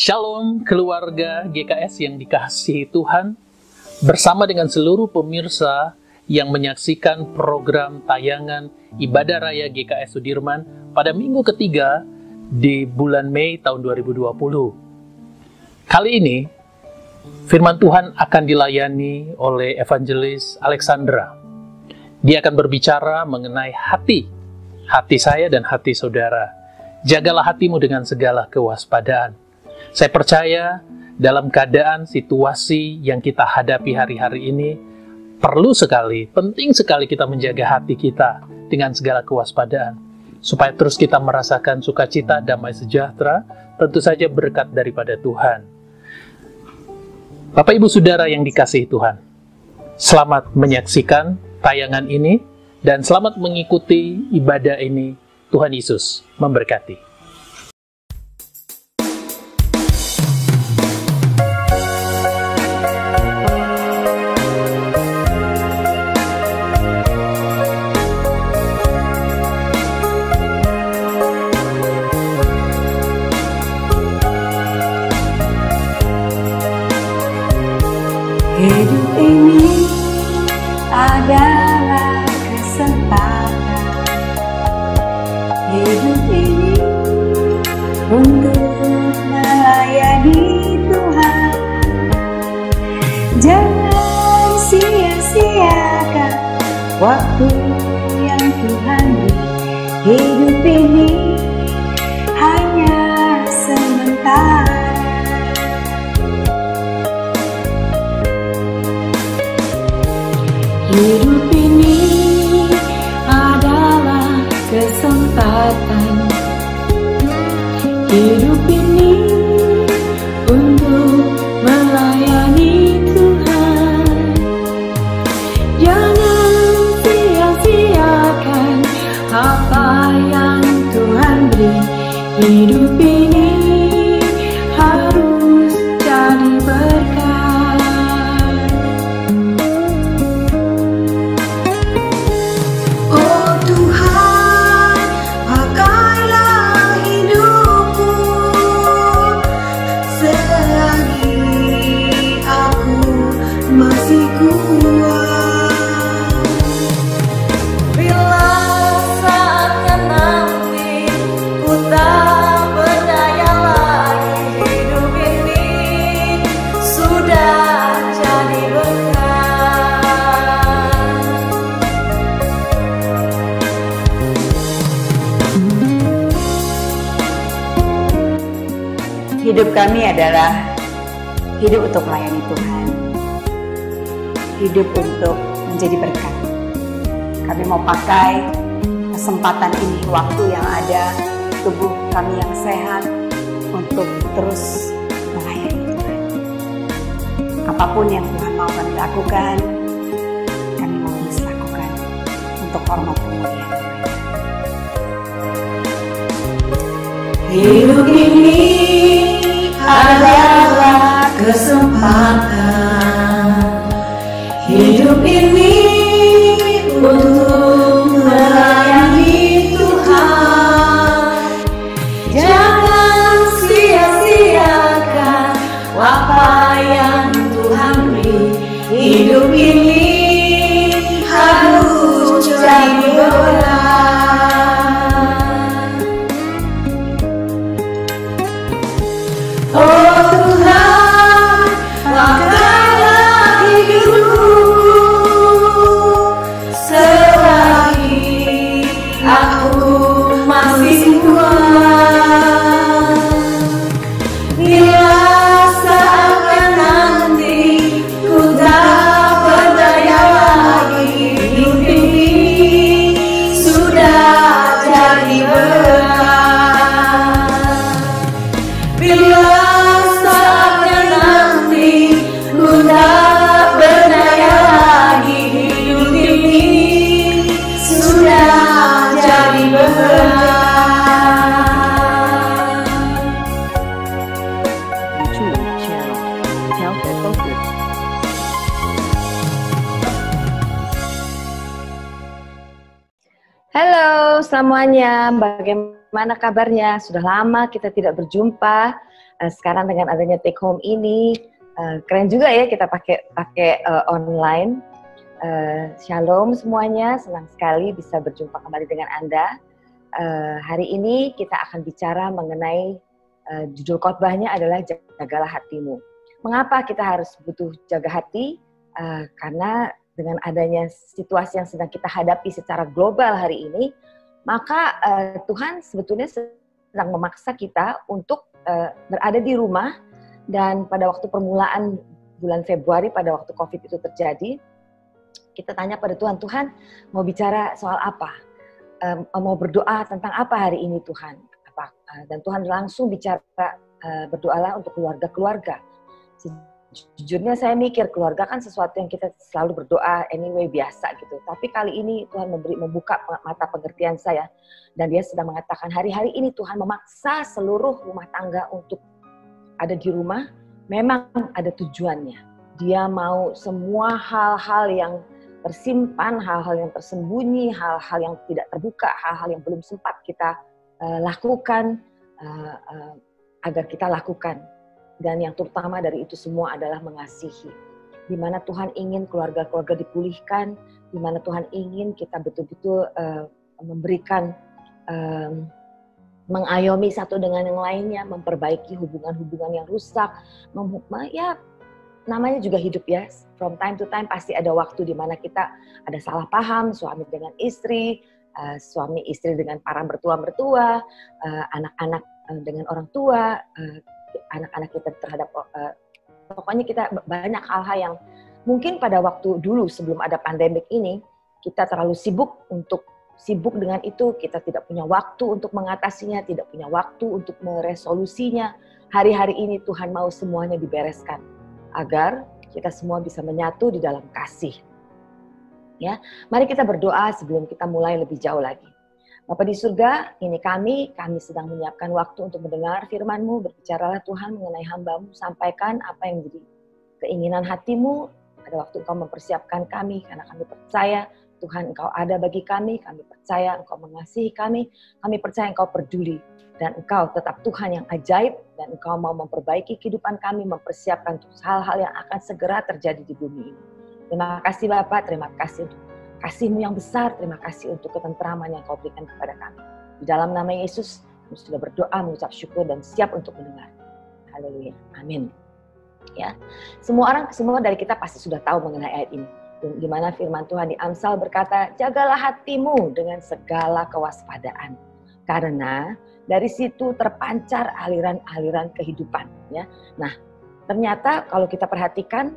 Shalom keluarga GKS yang dikasihi Tuhan, bersama dengan seluruh pemirsa yang menyaksikan program tayangan Ibadah Raya GKS Sudirman pada minggu ketiga di bulan Mei tahun 2020. Kali ini, firman Tuhan akan dilayani oleh Evangelis Alexandra. Dia akan berbicara mengenai hati saya dan hati saudara. Jagalah hatimu dengan segala kewaspadaan. Saya percaya dalam keadaan situasi yang kita hadapi hari-hari ini, perlu sekali, penting sekali kita menjaga hati kita dengan segala kewaspadaan. Supaya terus kita merasakan sukacita, damai sejahtera, tentu saja berkat daripada Tuhan. Bapak Ibu Saudara yang dikasihi Tuhan, selamat menyaksikan tayangan ini, dan selamat mengikuti ibadah ini. Tuhan Yesus memberkati. Hidup ini adalah kesempatan. Hidup ini untuk melayani Tuhan. Jangan sia-siakan waktu yang Tuhan beri. Hidup ini hanya sementara. Hidup ini adalah kesempatan. Hidup ini untuk melayani Tuhan. Jangan sia-siakan apa yang Tuhan beri. Hidup ini harus jadi berkat. Hidup kami adalah hidup untuk melayani Tuhan, hidup untuk menjadi berkat. Kami mau pakai kesempatan ini, waktu yang ada, tubuh kami yang sehat, untuk terus melayani Tuhan. Apapun yang Tuhan mau kami lakukan, kami mau terus lakukan untuk hormat kemuliaan Tuhan. Hidup ini adalah kesempatan. Hidup ini untuk melayani Tuhan. Jangan sia-siakan apa yang Tuhan beri. Hidup ini harus jadi berkat. Oh Tuhan, pakailah hidupku selagi aku masih kuat. Bila saatnya nanti ku tak berdaya lagi, hidup ini sudah jadi berat. Bila Halo semuanya, bagaimana bagaimana kabarnya? Sudah lama kita tidak berjumpa. Sekarang dengan adanya take home ini, keren juga ya kita pakai online. Shalom semuanya, senang sekali bisa berjumpa kembali dengan Anda. Hari ini kita akan bicara mengenai judul khotbahnya adalah jagalah hatimu. Mengapa kita harus butuh jaga hati? Karena dengan adanya situasi yang sedang kita hadapi secara global hari ini, maka Tuhan sebetulnya sedang memaksa kita untuk berada di rumah. Dan pada waktu permulaan bulan Februari, pada waktu COVID itu terjadi, kita tanya pada Tuhan, Tuhan mau bicara soal apa? Mau berdoa tentang apa hari ini Tuhan? Dan Tuhan langsung bicara, berdoalah untuk keluarga-keluarga. Sejujurnya saya mikir keluarga kan sesuatu yang kita selalu berdoa anyway biasa gitu. Tapi kali ini Tuhan membuka mata pengertian saya. Dan dia sedang mengatakan hari-hari ini Tuhan memaksa seluruh rumah tangga untuk ada di rumah. Memang ada tujuannya. Dia mau semua hal-hal yang tersimpan, hal-hal yang tersembunyi, hal-hal yang tidak terbuka, hal-hal yang belum sempat kita lakukan, agar kita lakukan. Dan yang terutama dari itu semua adalah mengasihi. Di mana Tuhan ingin keluarga-keluarga dipulihkan, di mana Tuhan ingin kita betul-betul memberikan, mengayomi satu dengan yang lainnya, memperbaiki hubungan-hubungan yang rusak. Ya, namanya juga hidup ya. From time to time pasti ada waktu di mana kita ada salah paham, suami dengan istri, suami istri dengan para mertua-mertua, anak-anak dengan orang tua, anak-anak kita terhadap, pokoknya kita banyak hal-hal yang mungkin pada waktu dulu sebelum ada pandemik ini, kita terlalu sibuk dengan itu, kita tidak punya waktu untuk mengatasinya, tidak punya waktu untuk meresolusinya. Hari-hari ini Tuhan mau semuanya dibereskan, agar kita semua bisa menyatu di dalam kasih. Ya, mari kita berdoa sebelum kita mulai lebih jauh lagi. Bapa di surga, ini kami sedang menyiapkan waktu untuk mendengar firman-Mu, berbicaralah Tuhan mengenai hamba-Mu, sampaikan apa yang menjadi keinginan hati-Mu pada waktu Engkau mempersiapkan kami, karena kami percaya Tuhan Engkau ada bagi kami percaya Engkau mengasihi kami percaya Engkau peduli, dan Engkau tetap Tuhan yang ajaib, dan Engkau mau memperbaiki kehidupan kami, mempersiapkan untuk hal-hal yang akan segera terjadi di bumi ini. Terima kasih Bapak, terima kasih untuk kasih-Mu yang besar, terima kasih untuk ketenteraman yang Kau berikan kepada kami. Di dalam nama Yesus, kami sudah berdoa, mengucap syukur, dan siap untuk mendengar. Haleluya, amin. Ya, semua dari kita pasti sudah tahu mengenai ayat ini. Di mana firman Tuhan di Amsal berkata, jagalah hatimu dengan segala kewaspadaan. Karena dari situ terpancar aliran-aliran kehidupan. Ya. Nah, ternyata kalau kita perhatikan,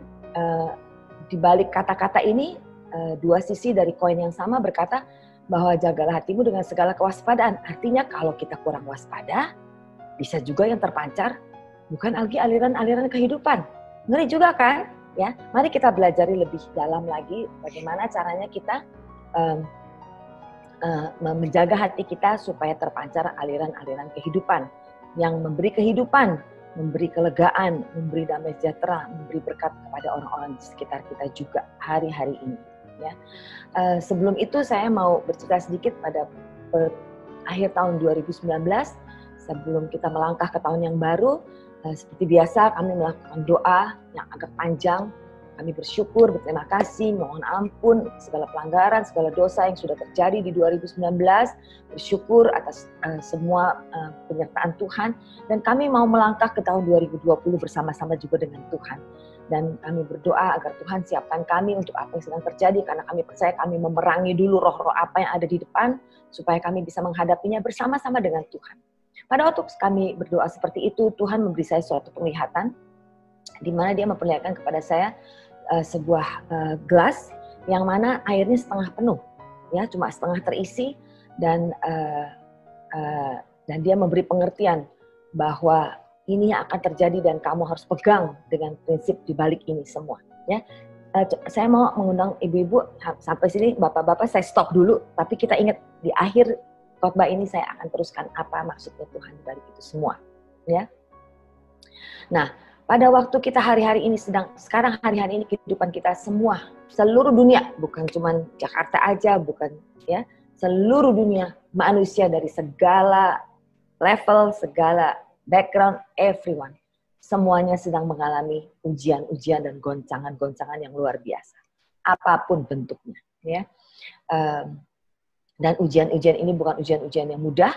di balik kata-kata ini, dua sisi dari koin yang sama berkata bahwa jagalah hatimu dengan segala kewaspadaan. Artinya kalau kita kurang waspada, bisa juga yang terpancar bukan lagi aliran-aliran kehidupan. Ngeri juga kan? Ya, mari kita belajari lebih dalam lagi bagaimana caranya kita menjaga hati kita supaya terpancar aliran-aliran kehidupan yang memberi kehidupan, memberi kelegaan, memberi damai sejahtera, memberi berkat kepada orang-orang di sekitar kita juga hari-hari ini. Ya. Sebelum itu saya mau bercerita sedikit pada akhir tahun 2019, sebelum kita melangkah ke tahun yang baru, seperti biasa kami melakukan doa yang agak panjang. Kami bersyukur, berterima kasih, mohon ampun segala pelanggaran, segala dosa yang sudah terjadi di 2019, bersyukur atas semua penyertaan Tuhan, dan kami mau melangkah ke tahun 2020 bersama-sama juga dengan Tuhan. Dan kami berdoa agar Tuhan siapkan kami untuk apa yang sedang terjadi, karena kami percaya kami memerangi dulu roh-roh apa yang ada di depan, supaya kami bisa menghadapinya bersama-sama dengan Tuhan. Pada waktu kami berdoa seperti itu, Tuhan memberi saya suatu penglihatan, di mana Dia memperlihatkan kepada saya sebuah gelas, yang mana airnya setengah penuh, ya cuma setengah terisi, dan Dia memberi pengertian bahwa ini yang akan terjadi dan kamu harus pegang dengan prinsip di balik ini semua. Ya, saya mau mengundang ibu-ibu sampai sini, bapak-bapak saya stop dulu. Tapi kita ingat di akhir khotbah ini saya akan teruskan apa maksudnya Tuhan di balik itu semua. Ya. Nah, pada waktu kita hari-hari ini sekarang hari-hari ini kehidupan kita semua, seluruh dunia, bukan cuma Jakarta aja, bukan ya, seluruh dunia manusia dari segala level, segala background, everyone. Semuanya sedang mengalami ujian-ujian dan goncangan-goncangan yang luar biasa. Apapun bentuknya. Ya. Dan ujian-ujian ini bukan ujian-ujian yang mudah,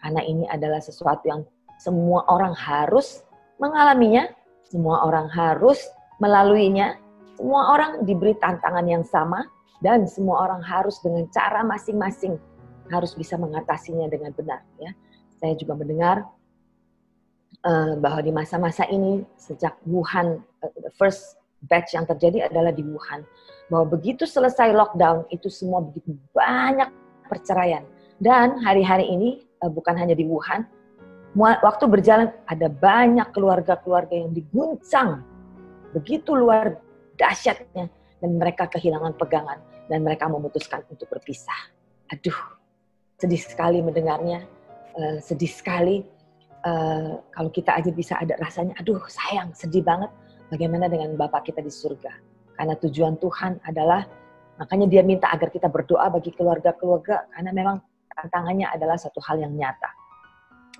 karena ini adalah sesuatu yang semua orang harus mengalaminya, semua orang harus melaluinya, semua orang diberi tantangan yang sama, dan semua orang harus dengan cara masing-masing harus bisa mengatasinya dengan benar. Ya. Saya juga mendengar bahwa di masa-masa ini sejak Wuhan, first batch yang terjadi adalah di Wuhan, bahwa begitu selesai lockdown itu semua begitu banyak perceraian. Dan hari-hari ini bukan hanya di Wuhan, waktu berjalan ada banyak keluarga-keluarga yang diguncang begitu luar dahsyatnya, dan mereka kehilangan pegangan dan mereka memutuskan untuk berpisah. Aduh, sedih sekali mendengarnya, sedih sekali. Kalau kita aja bisa ada rasanya, aduh sayang, sedih banget. Bagaimana dengan Bapa kita di surga? Karena tujuan Tuhan adalah, makanya dia minta agar kita berdoa bagi keluarga-keluarga, karena memang tantangannya adalah satu hal yang nyata.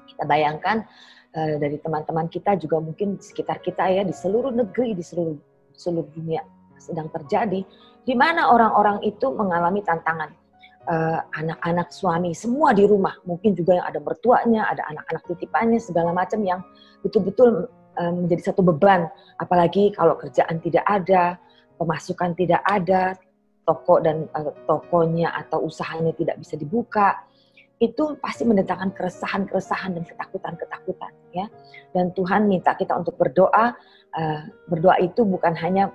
Kita bayangkan dari teman-teman kita juga mungkin di sekitar kita ya, di seluruh negeri, di seluruh dunia sedang terjadi, di mana orang-orang itu mengalami tantangan. Anak-anak, suami, semua di rumah, mungkin juga yang ada mertuanya, ada anak-anak titipannya, segala macam yang betul-betul menjadi satu beban. Apalagi kalau kerjaan tidak ada, pemasukan tidak ada, toko dan tokonya atau usahanya tidak bisa dibuka, itu pasti mendatangkan keresahan-keresahan dan ketakutan-ketakutan. Ya. Dan Tuhan minta kita untuk berdoa. Berdoa itu bukan hanya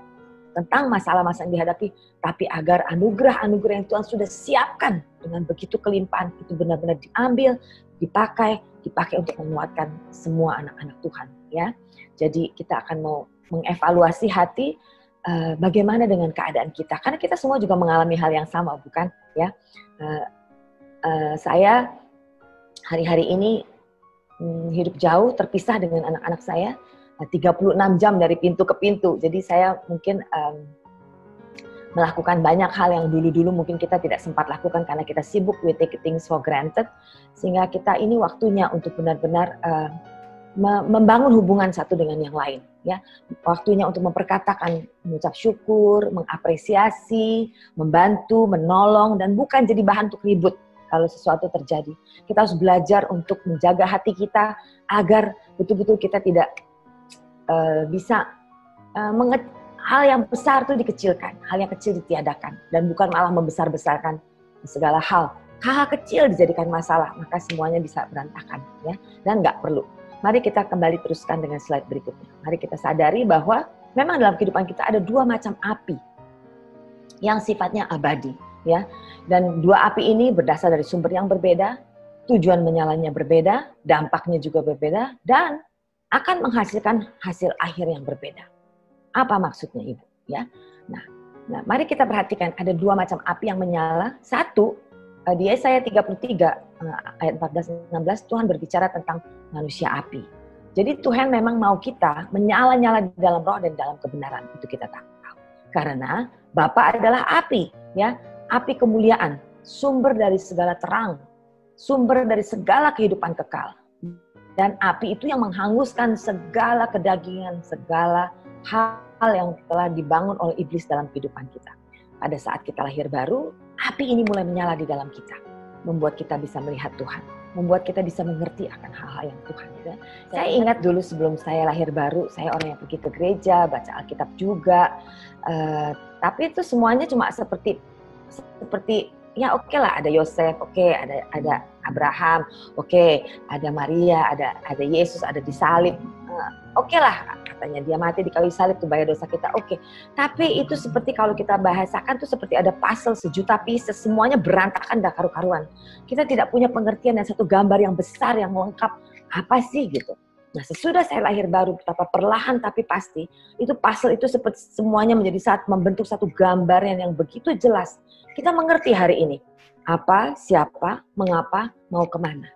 tentang masalah-masalah yang dihadapi, tapi agar anugerah-anugerah yang Tuhan sudah siapkan dengan begitu kelimpahan itu benar-benar diambil, dipakai untuk menguatkan semua anak-anak Tuhan. Ya, jadi kita akan mau mengevaluasi hati, bagaimana dengan keadaan kita, karena kita semua juga mengalami hal yang sama, bukan? Ya, saya hari-hari ini hidup jauh, terpisah dengan anak-anak saya. 36 jam dari pintu ke pintu. Jadi saya mungkin melakukan banyak hal yang dulu-dulu mungkin kita tidak sempat lakukan karena kita sibuk, we take things for granted. Sehingga kita ini waktunya untuk benar-benar membangun hubungan satu dengan yang lain. Ya, waktunya untuk memperkatakan, mengucap syukur, mengapresiasi, membantu, menolong, dan bukan jadi bahan untuk ribut kalau sesuatu terjadi. Kita harus belajar untuk menjaga hati kita agar betul-betul kita tidak bisa hal yang besar itu dikecilkan, hal yang kecil ditiadakan, dan bukan malah membesar-besarkan segala hal. Hal kecil dijadikan masalah, maka semuanya bisa berantakan, ya, dan nggak perlu. Mari kita kembali teruskan dengan slide berikutnya. Mari kita sadari bahwa memang dalam kehidupan kita ada dua macam api yang sifatnya abadi, ya, dan dua api ini berdasar dari sumber yang berbeda, tujuan menyalanya berbeda, dampaknya juga berbeda, dan akan menghasilkan hasil akhir yang berbeda. Apa maksudnya Ibu? Ya, nah, mari kita perhatikan ada dua macam api yang menyala. Satu, di Yesaya 33 ayat 14-16 Tuhan berbicara tentang manusia api. Jadi Tuhan memang mau kita menyala-nyala di dalam roh dan dalam kebenaran, itu kita tahu. Karena Bapa adalah api, ya, api kemuliaan, sumber dari segala terang, sumber dari segala kehidupan kekal. Dan api itu yang menghanguskan segala kedagingan, segala hal yang telah dibangun oleh iblis dalam kehidupan kita. Pada saat kita lahir baru, api ini mulai menyala di dalam kita. Membuat kita bisa melihat Tuhan. Membuat kita bisa mengerti akan hal-hal yang Tuhan. Ya. Saya ingat dulu sebelum saya lahir baru, saya orang yang pergi ke gereja, baca Alkitab juga. Tapi itu semuanya cuma seperti ya oke lah, ada Yosef, oke, ada Abraham, oke, ada Maria, ada Yesus, ada disalib, oke lah, katanya dia mati di kayu salib tuh bayar dosa kita, oke. Tapi itu seperti kalau kita bahasakan tuh seperti ada puzzle sejuta pieces, semuanya berantakan dah karu-karuan. Kita tidak punya pengertian dan satu gambar yang besar yang lengkap apa sih gitu. Nah, sesudah saya lahir baru, betapa perlahan tapi pasti, itu puzzle itu seperti semuanya menjadi membentuk satu gambar yang begitu jelas. Kita mengerti hari ini, apa, siapa, mengapa, mau kemana.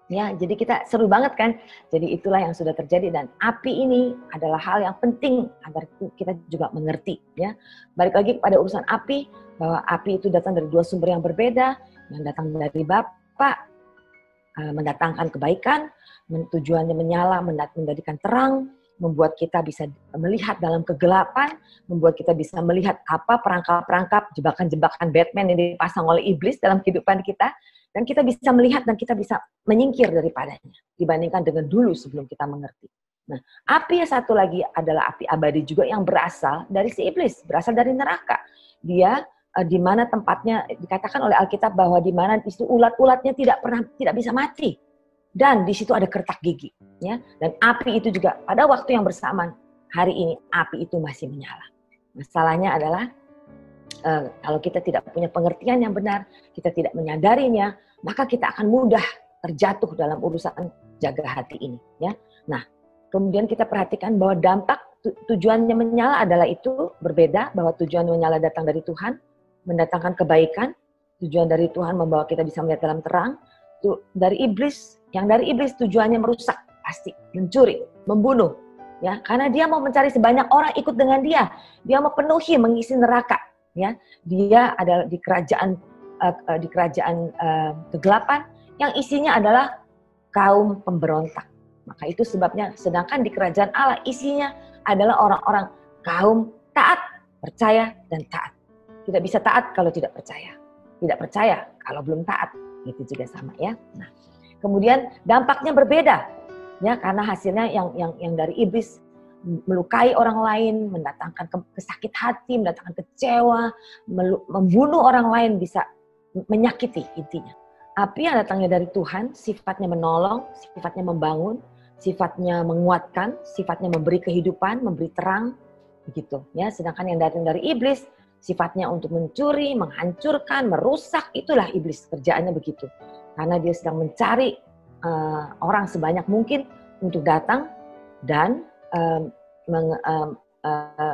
Ya, jadi kita seru banget kan? Jadi itulah yang sudah terjadi, dan api ini adalah hal yang penting agar kita juga mengerti. Ya, balik lagi pada urusan api, bahwa api itu datang dari dua sumber yang berbeda, yang datang dari Bapa, mendatangkan kebaikan, tujuannya menyala, menjadikan terang, membuat kita bisa melihat dalam kegelapan, membuat kita bisa melihat apa perangkap-perangkap, jebakan-jebakan Batman yang dipasang oleh iblis dalam kehidupan kita, dan kita bisa melihat dan kita bisa menyingkir daripadanya dibandingkan dengan dulu sebelum kita mengerti. Nah, api yang satu lagi adalah api abadi juga yang berasal dari si iblis, berasal dari neraka. Dia di mana tempatnya dikatakan oleh Alkitab bahwa di mana itu ulat-ulatnya tidak bisa mati. Dan di situ ada kertak gigi, ya. Dan api itu juga pada waktu yang bersamaan hari ini api itu masih menyala. Masalahnya adalah kalau kita tidak punya pengertian yang benar, kita tidak menyadarinya, maka kita akan mudah terjatuh dalam urusan jaga hati ini, ya. Nah, kemudian kita perhatikan bahwa dampak tujuannya menyala adalah itu berbeda, bahwa tujuan menyala datang dari Tuhan, mendatangkan kebaikan, tujuan dari Tuhan membawa kita bisa melihat dalam terang. Dari iblis, yang dari iblis tujuannya merusak, pasti mencuri, membunuh, ya, karena dia mau mencari sebanyak orang ikut dengan dia mau penuhi, mengisi neraka, ya. Dia adalah di kerajaan kegelapan yang isinya adalah kaum pemberontak. Maka itu sebabnya, sedangkan di kerajaan Allah isinya adalah orang-orang kaum taat, percaya dan taat. Tidak bisa taat kalau tidak percaya, tidak percaya kalau belum taat. Itu juga sama, ya. Nah, kemudian dampaknya berbeda, ya, karena hasilnya yang dari iblis melukai orang lain, mendatangkan kesakit hati, mendatangkan kecewa, membunuh orang lain, bisa menyakiti intinya. Api yang datangnya dari Tuhan sifatnya menolong, sifatnya membangun, sifatnya menguatkan, sifatnya memberi kehidupan, memberi terang, begitu, ya. Sedangkan yang datang dari iblis sifatnya untuk mencuri, menghancurkan, merusak, itulah iblis, kerjaannya begitu. Karena dia sedang mencari orang sebanyak mungkin untuk datang dan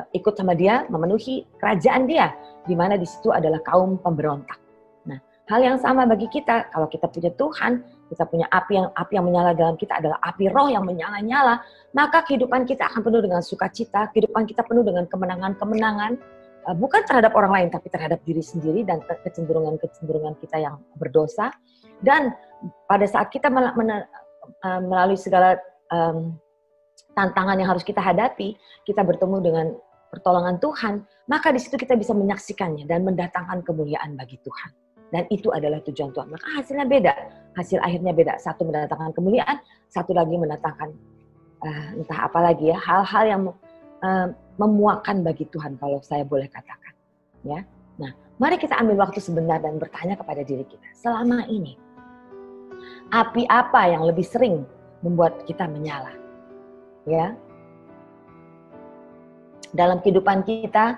ikut sama dia, memenuhi kerajaan dia, di mana di situ adalah kaum pemberontak. Nah, hal yang sama bagi kita, kalau kita punya Tuhan, kita punya api yang menyala dalam kita adalah api roh yang menyala-nyala, maka kehidupan kita akan penuh dengan sukacita, kehidupan kita penuh dengan kemenangan-kemenangan, bukan terhadap orang lain, tapi terhadap diri sendiri dan kecenderungan-kecenderungan kita yang berdosa. Dan pada saat kita melalui segala tantangan yang harus kita hadapi, kita bertemu dengan pertolongan Tuhan, maka di situ kita bisa menyaksikannya dan mendatangkan kemuliaan bagi Tuhan. Dan itu adalah tujuan Tuhan. Maka hasilnya beda, hasil akhirnya beda. Satu mendatangkan kemuliaan, satu lagi mendatangkan entah apa lagi, ya, hal-hal yang memuakan bagi Tuhan, kalau saya boleh katakan, ya. Nah, mari kita ambil waktu sebentar dan bertanya kepada diri kita, selama ini api apa yang lebih sering membuat kita menyala, ya? Dalam kehidupan kita,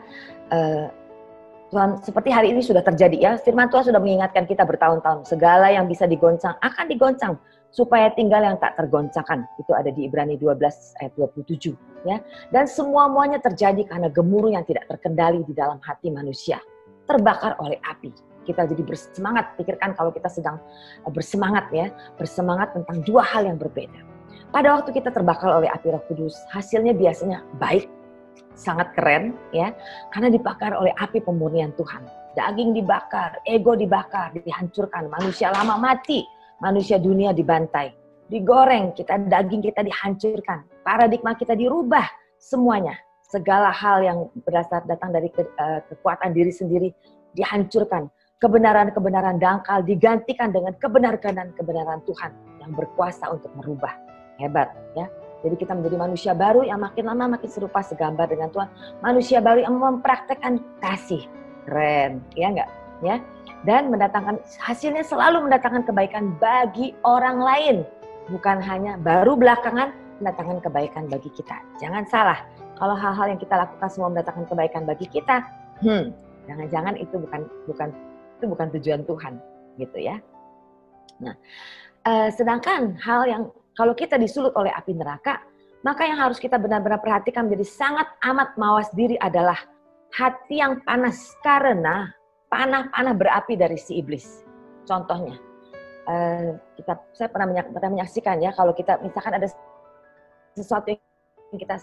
Tuhan, seperti hari ini sudah terjadi, ya. Firman Tuhan sudah mengingatkan kita bertahun-tahun, segala yang bisa digoncang akan digoncang, supaya tinggal yang tak tergoncangkan. Itu ada di Ibrani 12 ayat 27, ya. Dan semuanya terjadi karena gemuruh yang tidak terkendali di dalam hati manusia, terbakar oleh api. Kita jadi bersemangat, pikirkan kalau kita sedang bersemangat, ya, bersemangat tentang dua hal yang berbeda. Pada waktu kita terbakar oleh api Roh Kudus, hasilnya biasanya baik, sangat keren, ya, karena dibakar oleh api pemurnian Tuhan. Daging dibakar, ego dibakar, dihancurkan, manusia lama mati, manusia dunia dibantai, digoreng, daging kita dihancurkan, paradigma kita dirubah, semuanya, segala hal yang datang dari kekuatan diri sendiri dihancurkan, kebenaran-kebenaran dangkal digantikan dengan kebenaran Tuhan yang berkuasa untuk merubah. Hebat, ya. Jadi kita menjadi manusia baru yang makin lama makin serupa segambar dengan Tuhan, manusia baru yang mempraktekkan kasih, keren, ya enggak, ya. Dan hasilnya selalu mendatangkan kebaikan bagi orang lain. Bukan hanya baru belakangan mendatangkan kebaikan bagi kita. Jangan salah, kalau hal-hal yang kita lakukan semua mendatangkan kebaikan bagi kita, jangan-jangan itu bukan tujuan Tuhan, gitu, ya. Nah, sedangkan hal yang kalau kita disulut oleh api neraka, maka yang harus kita benar-benar perhatikan menjadi sangat amat mawas diri adalah hati yang panas, karena panah-panah berapi dari si iblis. Contohnya, saya pernah menyaksikan, ya, kalau kita misalkan ada sesuatu yang kita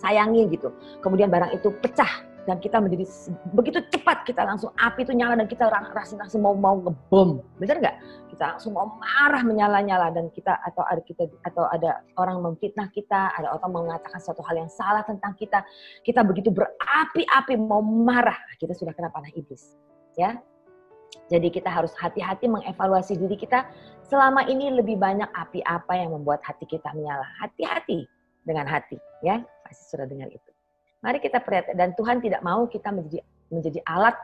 sayangi gitu, kemudian barang itu pecah, dan kita menjadi begitu cepat, kita langsung api itu nyala dan kita langsung mau ngebom, benar nggak? Kita langsung mau marah menyala-nyala dan atau ada orang memfitnah kita, ada orang mengatakan suatu hal yang salah tentang kita, kita begitu berapi-api mau marah, kita sudah kena panah iblis, ya. Jadi kita harus hati-hati mengevaluasi diri kita, selama ini lebih banyak api apa yang membuat hati kita menyala. Hati-hati dengan hati, ya, pasti sudah dengar itu. Mari kita perhatikan, dan Tuhan tidak mau kita menjadi alat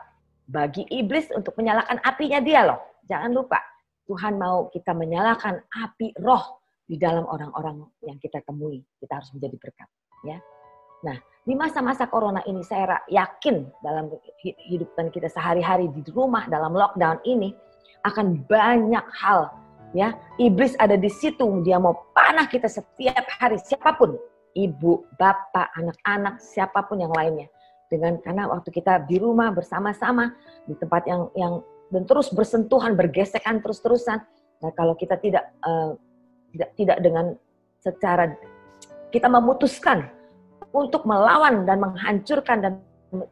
bagi iblis untuk menyalakan apinya dia loh. Jangan lupa, Tuhan mau kita menyalakan api roh di dalam orang-orang yang kita temui. Kita harus menjadi berkat, ya. Nah, di masa-masa corona ini saya yakin dalam kehidupan kita sehari-hari di rumah dalam lockdown ini akan banyak hal, ya. Iblis ada di situ, dia mau panah kita setiap hari, siapapun. Ibu, bapak, anak-anak, siapapun yang lainnya. Karena waktu kita di rumah bersama-sama di tempat yang dan terus bersentuhan, bergesekan terus-terusan. Nah, kalau kita tidak dengan secara kita memutuskan untuk melawan dan menghancurkan dan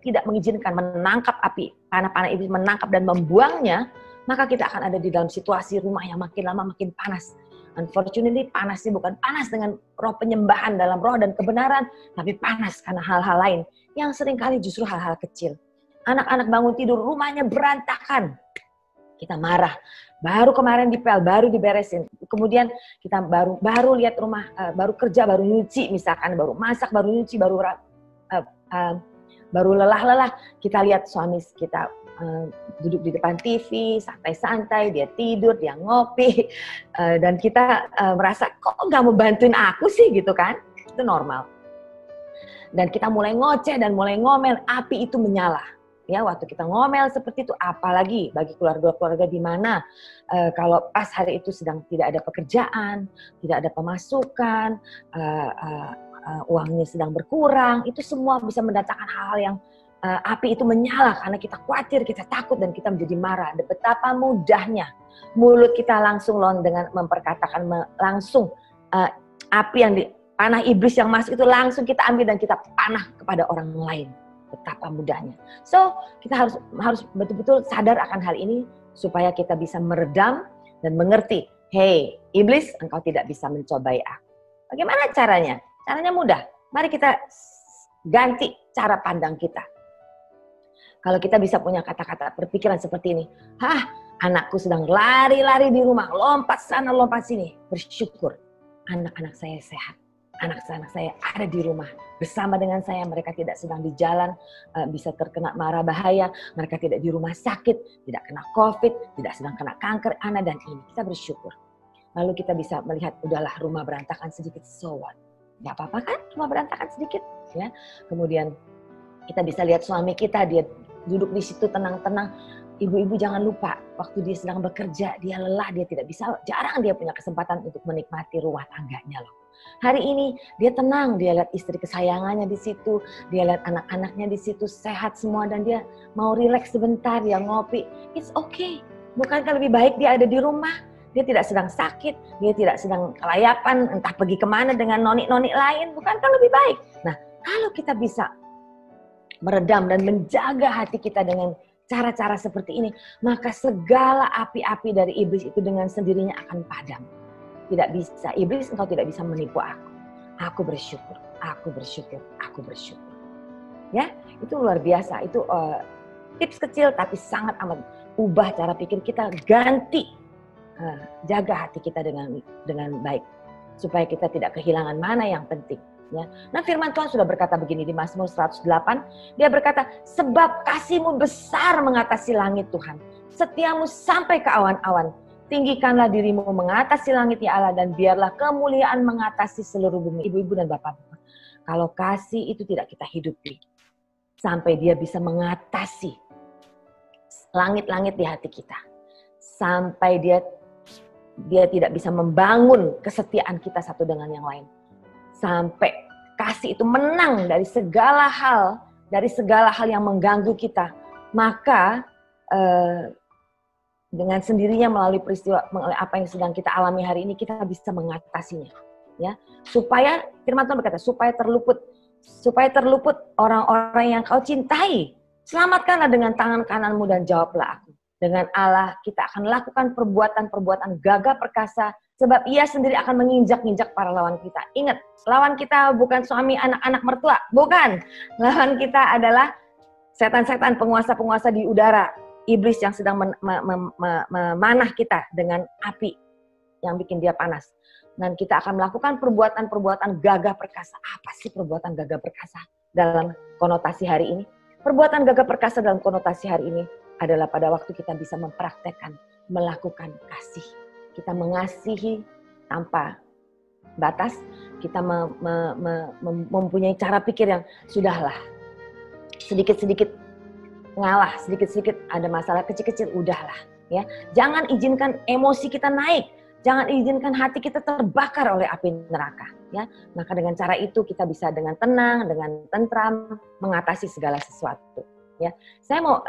tidak mengizinkan menangkap api panah-panah iblis, menangkap dan membuangnya, maka kita akan ada di dalam situasi rumah yang makin lama makin panas. Unfortunately, panasnya bukan panas dengan roh penyembahan dalam roh dan kebenaran, tapi panas karena hal-hal lain yang seringkali justru hal-hal kecil. Anak-anak bangun tidur, rumahnya berantakan. Kita marah. Baru kemarin dipel, baru diberesin. Kemudian kita baru lihat rumah, baru kerja, baru nyuci misalkan, baru masak, baru nyuci, baru lelah-lelah. Kita lihat suami kita duduk di depan TV, santai-santai, dia tidur, dia ngopi, dan kita merasa kok nggak mau bantuin aku sih gitu kan, itu normal. Dan kita mulai ngoceh dan mulai ngomel, api itu menyala. Ya, waktu kita ngomel seperti itu, apalagi bagi keluarga-keluarga di mana kalau pas hari itu sedang tidak ada pekerjaan, tidak ada pemasukan, uangnya sedang berkurang, itu semua bisa mendatangkan hal-hal yang api itu menyala karena kita khawatir, kita takut, dan kita menjadi marah. Dan betapa mudahnya mulut kita langsung dengan memperkatakan langsung api yang panah iblis yang masuk itu langsung kita ambil dan kita panah kepada orang lain. Betapa mudahnya. So, kita harus betul-betul sadar akan hal ini supaya kita bisa meredam dan mengerti. Hey, iblis, engkau tidak bisa mencobai aku. Bagaimana caranya? Caranya mudah. Mari kita ganti cara pandang kita. Kalau kita bisa punya kata-kata berpikiran seperti ini, anakku sedang lari-lari di rumah, lompat sana, lompat sini. Bersyukur, anak-anak saya sehat. Anak-anak saya ada di rumah bersama dengan saya. Mereka tidak sedang di jalan, bisa terkena mara bahaya. Mereka tidak di rumah sakit, tidak kena COVID, tidak sedang kena kanker, anak dan ini. Kita bersyukur. Lalu kita bisa melihat, udahlah rumah berantakan sedikit, so what? Gak apa-apa kan rumah berantakan sedikit. Ya. Kemudian kita bisa lihat suami kita, dia duduk di situ tenang-tenang. Ibu-ibu jangan lupa, waktu dia sedang bekerja, dia lelah, dia tidak bisa, jarang dia punya kesempatan untuk menikmati rumah tangganya loh. Hari ini dia tenang, dia lihat istri kesayangannya di situ, dia lihat anak-anaknya di situ sehat semua dan dia mau rileks sebentar, dia ngopi. It's okay. Bukankah lebih baik dia ada di rumah? Dia tidak sedang sakit, dia tidak sedang kelayapan, entah pergi kemana dengan noni-noni lain. Bukankah lebih baik? Nah, kalau kita bisa meredam dan menjaga hati kita dengan cara-cara seperti ini, maka segala api-api dari iblis itu dengan sendirinya akan padam. Tidak bisa, iblis, engkau tidak bisa menipu aku. Aku bersyukur, aku bersyukur, aku bersyukur. Ya, itu luar biasa. Itu tips kecil tapi sangat amat ubah cara pikir kita, ganti, jaga hati kita dengan baik supaya kita tidak kehilangan mana yang penting. Ya. Nah, firman Tuhan sudah berkata begini di Mazmur 108, dia berkata, sebab kasih-Mu besar mengatasi langit Tuhan, setiamu sampai ke awan-awan. Tinggikanlah dirimu mengatasi langit ya Allah, dan biarlah kemuliaan mengatasi seluruh bumi. Ibu-ibu dan bapak-bapak, kalau kasih itu tidak kita hidupi, sampai dia bisa mengatasi langit-langit di hati kita, sampai dia tidak bisa membangun kesetiaan kita satu dengan yang lain, sampai kasih itu menang dari segala hal yang mengganggu kita, maka dengan sendirinya melalui peristiwa apa yang sedang kita alami hari ini, kita bisa mengatasinya, ya. Supaya firman Tuhan berkata, supaya terluput supaya terluput orang-orang yang kau cintai. Selamatkanlah dengan tangan kananmu dan jawablah aku. Dengan Allah kita akan lakukan perbuatan-perbuatan gagah perkasa, sebab ia sendiri akan menginjak-injak para lawan kita. Ingat, lawan kita bukan suami, anak-anak, mertua. Bukan. Lawan kita adalah setan-setan, penguasa-penguasa di udara. Iblis yang sedang memanah kita dengan api yang bikin dia panas. Dan kita akan melakukan perbuatan-perbuatan gagah perkasa. Apa sih perbuatan gagah perkasa dalam konotasi hari ini? Perbuatan gagah perkasa dalam konotasi hari ini adalah pada waktu kita bisa mempraktekkan, melakukan kasih. Kita mengasihi tanpa batas, kita mempunyai cara pikir yang sudahlah, sedikit-sedikit ngalah, sedikit-sedikit ada masalah kecil-kecil, udahlah. Ya, jangan izinkan emosi kita naik, jangan izinkan hati kita terbakar oleh api neraka. Ya, maka dengan cara itu kita bisa dengan tenang, dengan tentram mengatasi segala sesuatu. Ya, saya mau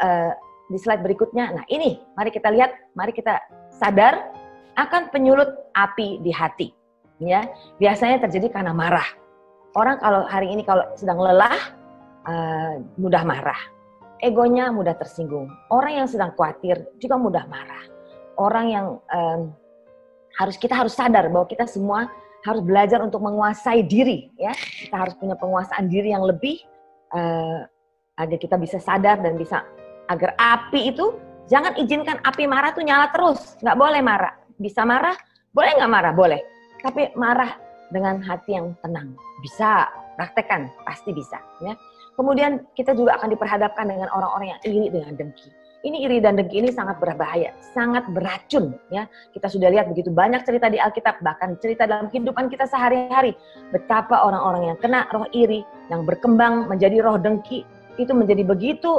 di slide berikutnya. Nah ini, mari kita lihat, mari kita sadar akan penyulut api di hati. Ya, biasanya terjadi karena marah. Orang kalau hari ini kalau sedang lelah, mudah marah. Egonya mudah tersinggung. Orang yang sedang khawatir juga mudah marah. Orang yang kita harus sadar bahwa kita semua harus belajar untuk menguasai diri, ya. Kita harus punya penguasaan diri yang lebih agar kita bisa sadar dan bisa agar api itu jangan izinkan api marah tuh nyala terus. Nggak boleh marah. Bisa marah, boleh nggak marah? Boleh. Tapi marah dengan hati yang tenang. Bisa, praktekkan, pasti bisa. Ya. Kemudian kita juga akan diperhadapkan dengan orang-orang yang iri dengan dengki. Ini iri dan dengki ini sangat berbahaya, sangat beracun. Ya, kita sudah lihat begitu banyak cerita di Alkitab, bahkan cerita dalam kehidupan kita sehari-hari. Betapa orang-orang yang kena roh iri, yang berkembang menjadi roh dengki, itu menjadi begitu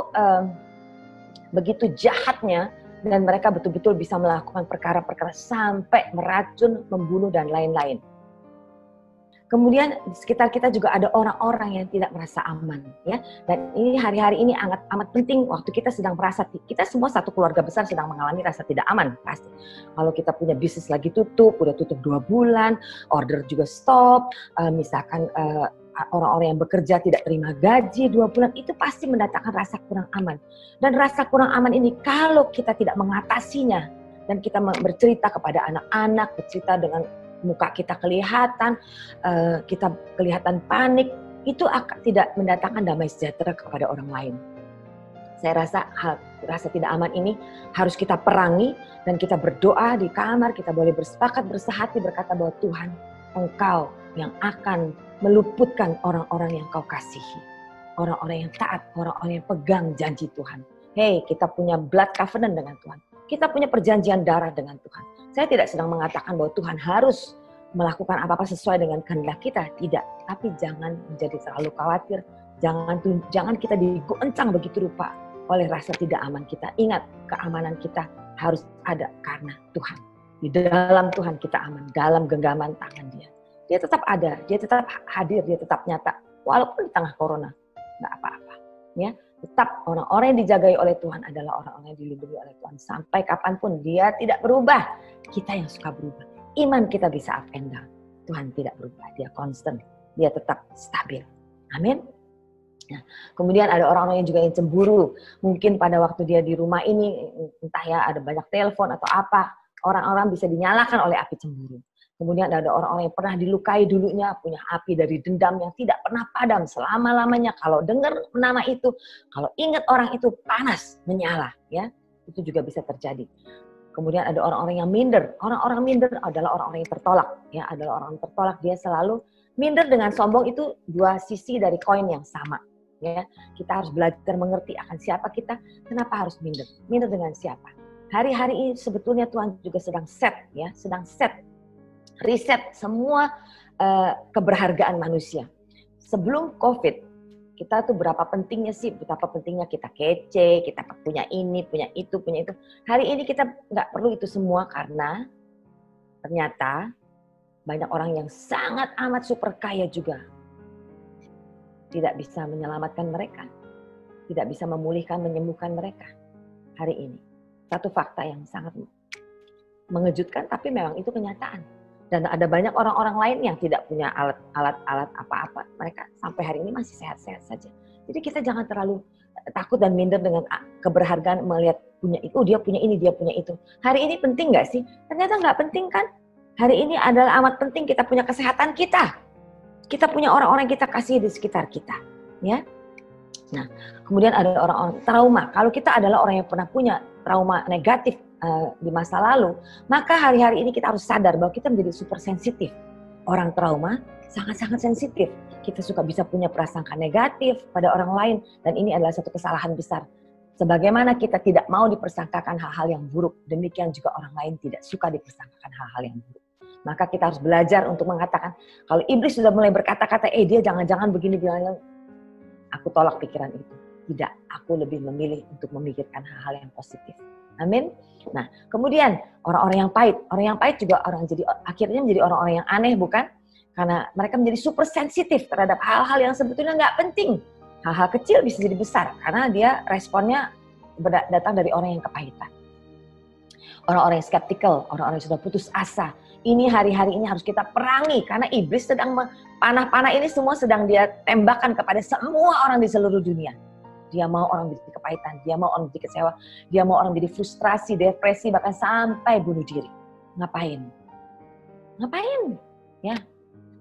jahatnya, dan mereka betul-betul bisa melakukan perkara-perkara sampai meracun, membunuh, dan lain-lain. Kemudian di sekitar kita juga ada orang-orang yang tidak merasa aman, ya. Dan ini hari-hari ini amat penting waktu kita sedang merasa, kita semua satu keluarga besar sedang mengalami rasa tidak aman, pasti. Kalau kita punya bisnis lagi tutup, udah tutup 2 bulan, order juga stop, misalkan orang-orang yang bekerja tidak terima gaji 2 bulan, itu pasti mendatangkan rasa kurang aman. Dan rasa kurang aman ini kalau kita tidak mengatasinya, dan kita bercerita kepada anak-anak, bercerita dengan muka kita kelihatan, kita kelihatan panik, itu akan tidak mendatangkan damai sejahtera kepada orang lain. Saya rasa rasa tidak aman ini harus kita perangi, dan kita berdoa di kamar, kita boleh bersepakat, bersehati, berkata bahwa Tuhan, Engkau yang akan meluputkan orang-orang yang Kau kasihi. Orang-orang yang taat, orang-orang yang pegang janji Tuhan. Hei, kita punya blood covenant dengan Tuhan. Kita punya perjanjian darah dengan Tuhan. Saya tidak sedang mengatakan bahwa Tuhan harus melakukan apa-apa sesuai dengan kehendak kita. Tidak. Tapi jangan menjadi terlalu khawatir. Jangan kita digoncang begitu rupa oleh rasa tidak aman kita. Ingat, keamanan kita harus ada karena Tuhan. Di dalam Tuhan kita aman. Dalam genggaman tangan Dia. Dia tetap ada. Dia tetap hadir. Dia tetap nyata. Walaupun di tengah corona. Nggak apa-apa. Ya. Tetap orang-orang yang dijagai oleh Tuhan adalah orang-orang yang dilindungi oleh Tuhan. Sampai kapanpun Dia tidak berubah. Kita yang suka berubah. Iman kita bisa up and down. Tuhan tidak berubah. Dia constant. Dia tetap stabil. Amin. Nah, kemudian ada orang-orang yang juga yang cemburu. Mungkin pada waktu dia di rumah ini, entah ya ada banyak telepon atau apa. Orang-orang bisa dinyalakan oleh api cemburu. Kemudian ada orang-orang yang pernah dilukai dulunya, punya api dari dendam yang tidak pernah padam selama-lamanya. Kalau dengar nama itu, kalau ingat orang itu panas, menyala, ya, itu juga bisa terjadi. Kemudian ada orang-orang yang minder. Orang-orang minder adalah orang-orang yang tertolak, ya, adalah orang yang tertolak. Dia selalu minder dengan sombong, itu dua sisi dari koin yang sama, ya. Kita harus belajar mengerti akan siapa kita, kenapa harus minder. Minder dengan siapa? Hari-hari ini sebetulnya Tuhan juga sedang set, ya, sedang set. Riset semua keberhargaan manusia. Sebelum COVID, kita tuh berapa pentingnya sih, betapa pentingnya kita kece, kita punya ini, punya itu, punya itu. Hari ini kita nggak perlu itu semua karena ternyata banyak orang yang sangat amat super kaya juga tidak bisa menyelamatkan mereka, tidak bisa memulihkan, menyembuhkan mereka hari ini. Satu fakta yang sangat mengejutkan, tapi memang itu kenyataan. Dan ada banyak orang-orang lain yang tidak punya alat-alat apa-apa. Mereka sampai hari ini masih sehat-sehat saja. Jadi kita jangan terlalu takut dan minder dengan keberhargaan melihat punya itu, dia punya ini, dia punya itu. Hari ini penting nggak sih? Ternyata nggak penting kan? Hari ini adalah amat penting kita punya kesehatan kita. Kita punya orang-orang yang kita kasih di sekitar kita. Ya. Nah, kemudian ada orang-orang trauma. Kalau kita adalah orang yang pernah punya trauma negatif di masa lalu, maka hari-hari ini kita harus sadar bahwa kita menjadi super sensitif. Orang trauma sangat-sangat sensitif. Kita suka bisa punya prasangka negatif pada orang lain, dan ini adalah satu kesalahan besar. Sebagaimana kita tidak mau dipersangkakan hal-hal yang buruk, demikian juga orang lain tidak suka dipersangkakan hal-hal yang buruk. Maka kita harus belajar untuk mengatakan, kalau iblis sudah mulai berkata-kata, dia jangan-jangan begini, aku tolak pikiran itu. Tidak, aku lebih memilih untuk memikirkan hal-hal yang positif. Amin. Nah, kemudian orang-orang yang pahit juga akhirnya menjadi orang-orang yang aneh, bukan? Karena mereka menjadi super sensitif terhadap hal-hal yang sebetulnya nggak penting. Hal-hal kecil bisa jadi besar karena dia responnya datang dari orang yang kepahitan. Orang-orang yang skeptikal, orang-orang yang sudah putus asa. Ini hari-hari ini harus kita perangi karena iblis sedang panah-panah ini semua sedang dia tembakkan kepada semua orang di seluruh dunia. Dia mau orang menjadi kepahitan, dia mau orang menjadi kecewa, dia mau orang menjadi frustrasi, depresi, bahkan sampai bunuh diri. Ngapain? Ya,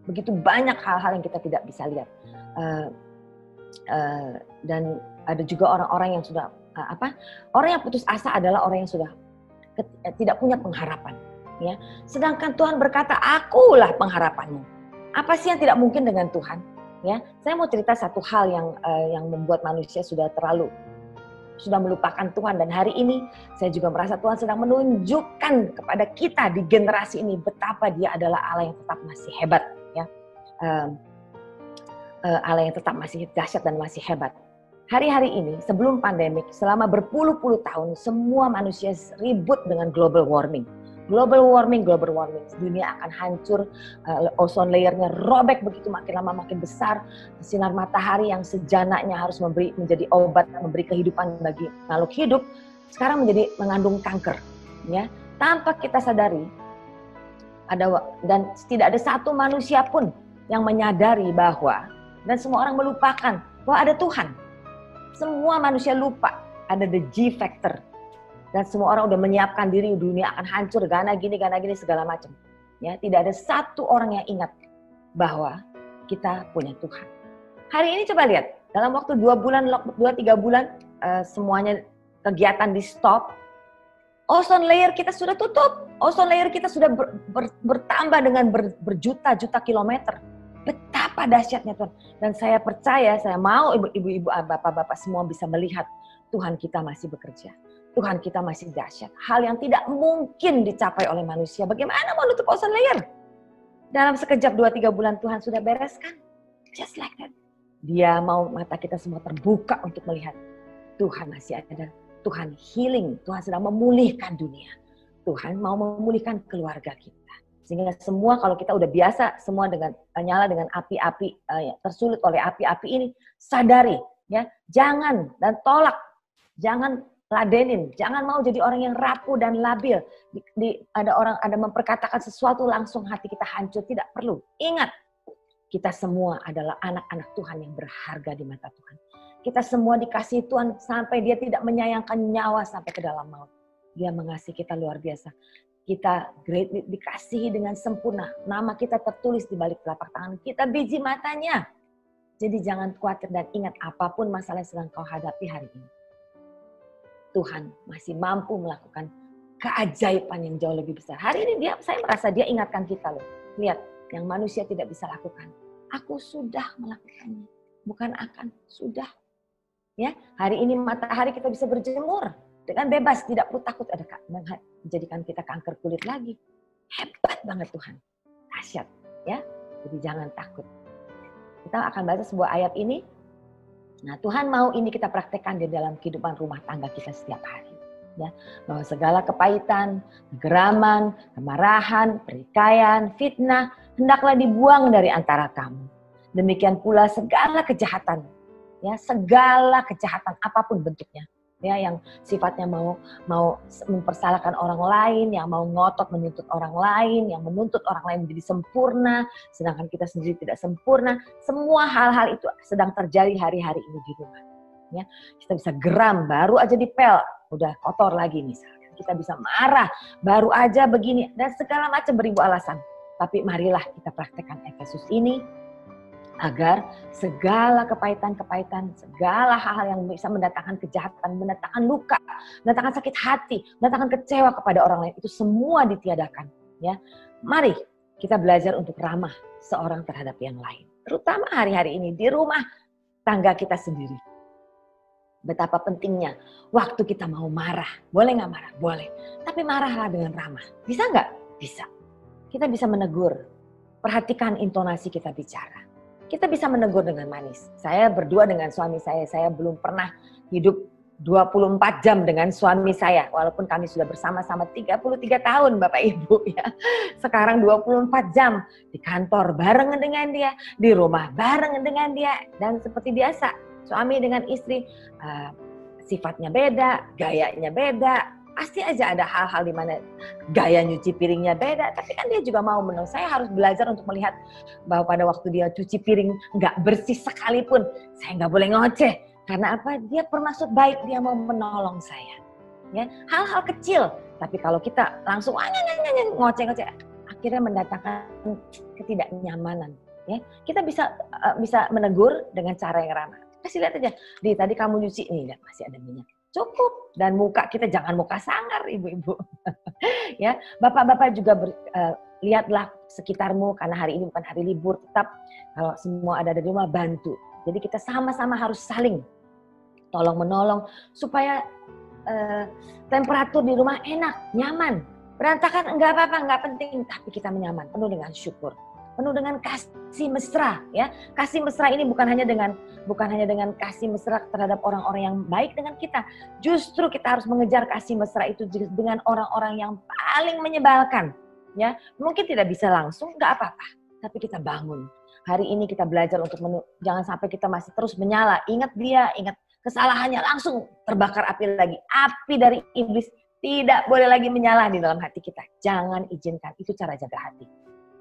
begitu banyak hal-hal yang kita tidak bisa lihat. Dan ada juga orang-orang yang sudah orang yang putus asa adalah orang yang sudah tidak punya pengharapan. Ya, sedangkan Tuhan berkata, akulah pengharapanmu. Apa sih yang tidak mungkin dengan Tuhan? Ya, saya mau cerita satu hal yang membuat manusia sudah melupakan Tuhan, dan hari ini saya juga merasa Tuhan sedang menunjukkan kepada kita di generasi ini betapa Dia adalah Allah yang tetap masih hebat, ya. Allah yang tetap masih dahsyat dan masih hebat. Hari-hari ini sebelum pandemik, selama berpuluh-puluh tahun semua manusia ribut dengan global warming. Global warming, dunia akan hancur, ozon layernya robek begitu makin lama makin besar, sinar matahari yang sejanaknya harus menjadi obat, memberi kehidupan bagi makhluk hidup, sekarang mengandung kanker, ya. Tanpa kita sadari, dan tidak ada satu manusia pun yang menyadari bahwa, dan semua orang melupakan bahwa ada Tuhan. Semua manusia lupa ada the G factor. Dan semua orang udah menyiapkan diri, dunia akan hancur, gana gini, segala macam. Ya, tidak ada satu orang yang ingat bahwa kita punya Tuhan. Hari ini coba lihat, dalam waktu 2-3 bulan, semuanya kegiatan di stop. Ozon layer kita sudah tutup. Ozon layer kita sudah bertambah dengan berjuta-juta kilometer. Betapa dahsyatnya Tuhan. Dan saya percaya, saya mau ibu-ibu, bapak-bapak semua bisa melihat Tuhan kita masih bekerja. Tuhan kita masih dahsyat. Hal yang tidak mungkin dicapai oleh manusia. Bagaimana mau nutup ozon layer? Dalam sekejap 2-3 bulan Tuhan sudah bereskan. Just like that. Dia mau mata kita semua terbuka untuk melihat Tuhan masih ada. Tuhan healing. Tuhan sedang memulihkan dunia. Tuhan mau memulihkan keluarga kita. Sehingga semua kalau kita udah biasa semua dengan nyala dengan api-api, tersulut oleh api-api ini, sadari, ya, jangan dan tolak, jangan ladenin, jangan mau jadi orang yang rapuh dan labil. Ada memperkatakan sesuatu langsung hati kita hancur, tidak perlu. Ingat, kita semua adalah anak-anak Tuhan yang berharga di mata Tuhan. Kita semua dikasihi Tuhan sampai Dia tidak menyayangkan nyawa sampai ke dalam maut. Dia mengasihi kita luar biasa. Kita dikasihi dengan sempurna. Nama kita tertulis di balik telapak tangan kita, biji matanya. Jadi jangan khawatir dan ingat apapun masalah yang sedang kau hadapi hari ini. Tuhan masih mampu melakukan keajaiban yang jauh lebih besar. Hari ini saya merasa Dia ingatkan kita loh. Lihat, yang manusia tidak bisa lakukan. Aku sudah melakukannya. Bukan akan, sudah. Ya, hari ini matahari kita bisa berjemur dengan bebas, tidak perlu takut ada menjadikan kita kanker kulit lagi. Hebat banget Tuhan. Dahsyat, ya. Jadi jangan takut. Kita akan baca sebuah ayat ini. Nah, Tuhan mau ini kita praktekkan di dalam kehidupan rumah tangga kita setiap hari. Ya, bahwa segala kepahitan, kegeraman, kemarahan, pertikaian, fitnah, hendaklah dibuang dari antara kamu. Demikian pula segala kejahatan, ya, segala kejahatan apapun bentuknya, ya, yang sifatnya mau mempersalahkan orang lain, yang mau ngotot menuntut orang lain, yang menuntut orang lain menjadi sempurna, sedangkan kita sendiri tidak sempurna. Semua hal-hal itu sedang terjadi hari-hari ini di rumah. Ya, kita bisa geram, baru aja dipel, udah kotor lagi misalnya. Kita bisa marah, baru aja begini, dan segala macam beribu alasan. Tapi marilah kita praktekkan Efesus ini, agar segala kepahitan-kepahitan, segala hal-hal yang bisa mendatangkan kejahatan, mendatangkan luka, mendatangkan sakit hati, mendatangkan kecewa kepada orang lain, itu semua ditiadakan. Ya, mari kita belajar untuk ramah seorang terhadap yang lain. Terutama hari-hari ini di rumah tangga kita sendiri. Betapa pentingnya waktu kita mau marah. Boleh nggak marah? Boleh. Tapi marahlah dengan ramah. Bisa nggak? Bisa. Kita bisa menegur. Perhatikan intonasi kita bicara. Kita bisa menegur dengan manis. Saya berdua dengan suami saya belum pernah hidup 24 jam dengan suami saya. Walaupun kami sudah bersama-sama 33 tahun Bapak Ibu ya. Sekarang 24 jam di kantor bareng dengan dia, di rumah bareng dengan dia. Dan seperti biasa, suami dengan istri sifatnya beda, gayanya beda. Pasti aja ada hal-hal di mana gaya nyuci piringnya beda, tapi kan dia juga mau menolong. Saya harus belajar untuk melihat bahwa pada waktu dia cuci piring nggak bersih sekalipun, saya nggak boleh ngoceh. Karena apa? Dia bermaksud baik, dia mau menolong saya. Ya, hal-hal kecil, tapi kalau kita langsung ngoceh-ngoceh, akhirnya mendatangkan ketidaknyamanan. Ya, kita bisa menegur dengan cara yang ramah. Kasih lihat aja, tadi kamu nyuci nih, lihat masih ada minyak. Cukup. Dan muka kita jangan muka sangar ibu-ibu. Ya, bapak-bapak juga lihatlah sekitarmu karena hari ini bukan hari libur, tetap kalau semua ada di rumah bantu. Jadi kita sama-sama harus saling tolong menolong supaya temperatur di rumah enak, nyaman. Berantakan enggak apa-apa, enggak penting, tapi kita nyaman, penuh dengan syukur. Penuh dengan kasih mesra, ya. Kasih mesra ini bukan hanya dengan kasih mesra terhadap orang-orang yang baik dengan kita. Justru kita harus mengejar kasih mesra itu dengan orang-orang yang paling menyebalkan, ya. Mungkin tidak bisa langsung, enggak apa-apa, tapi kita bangun. Hari ini kita belajar untuk jangan sampai kita masih terus menyala. Ingat dia, ingat kesalahannya, langsung terbakar api lagi. Api dari iblis tidak boleh lagi menyala di dalam hati kita. Jangan izinkan, itu cara jaga hati.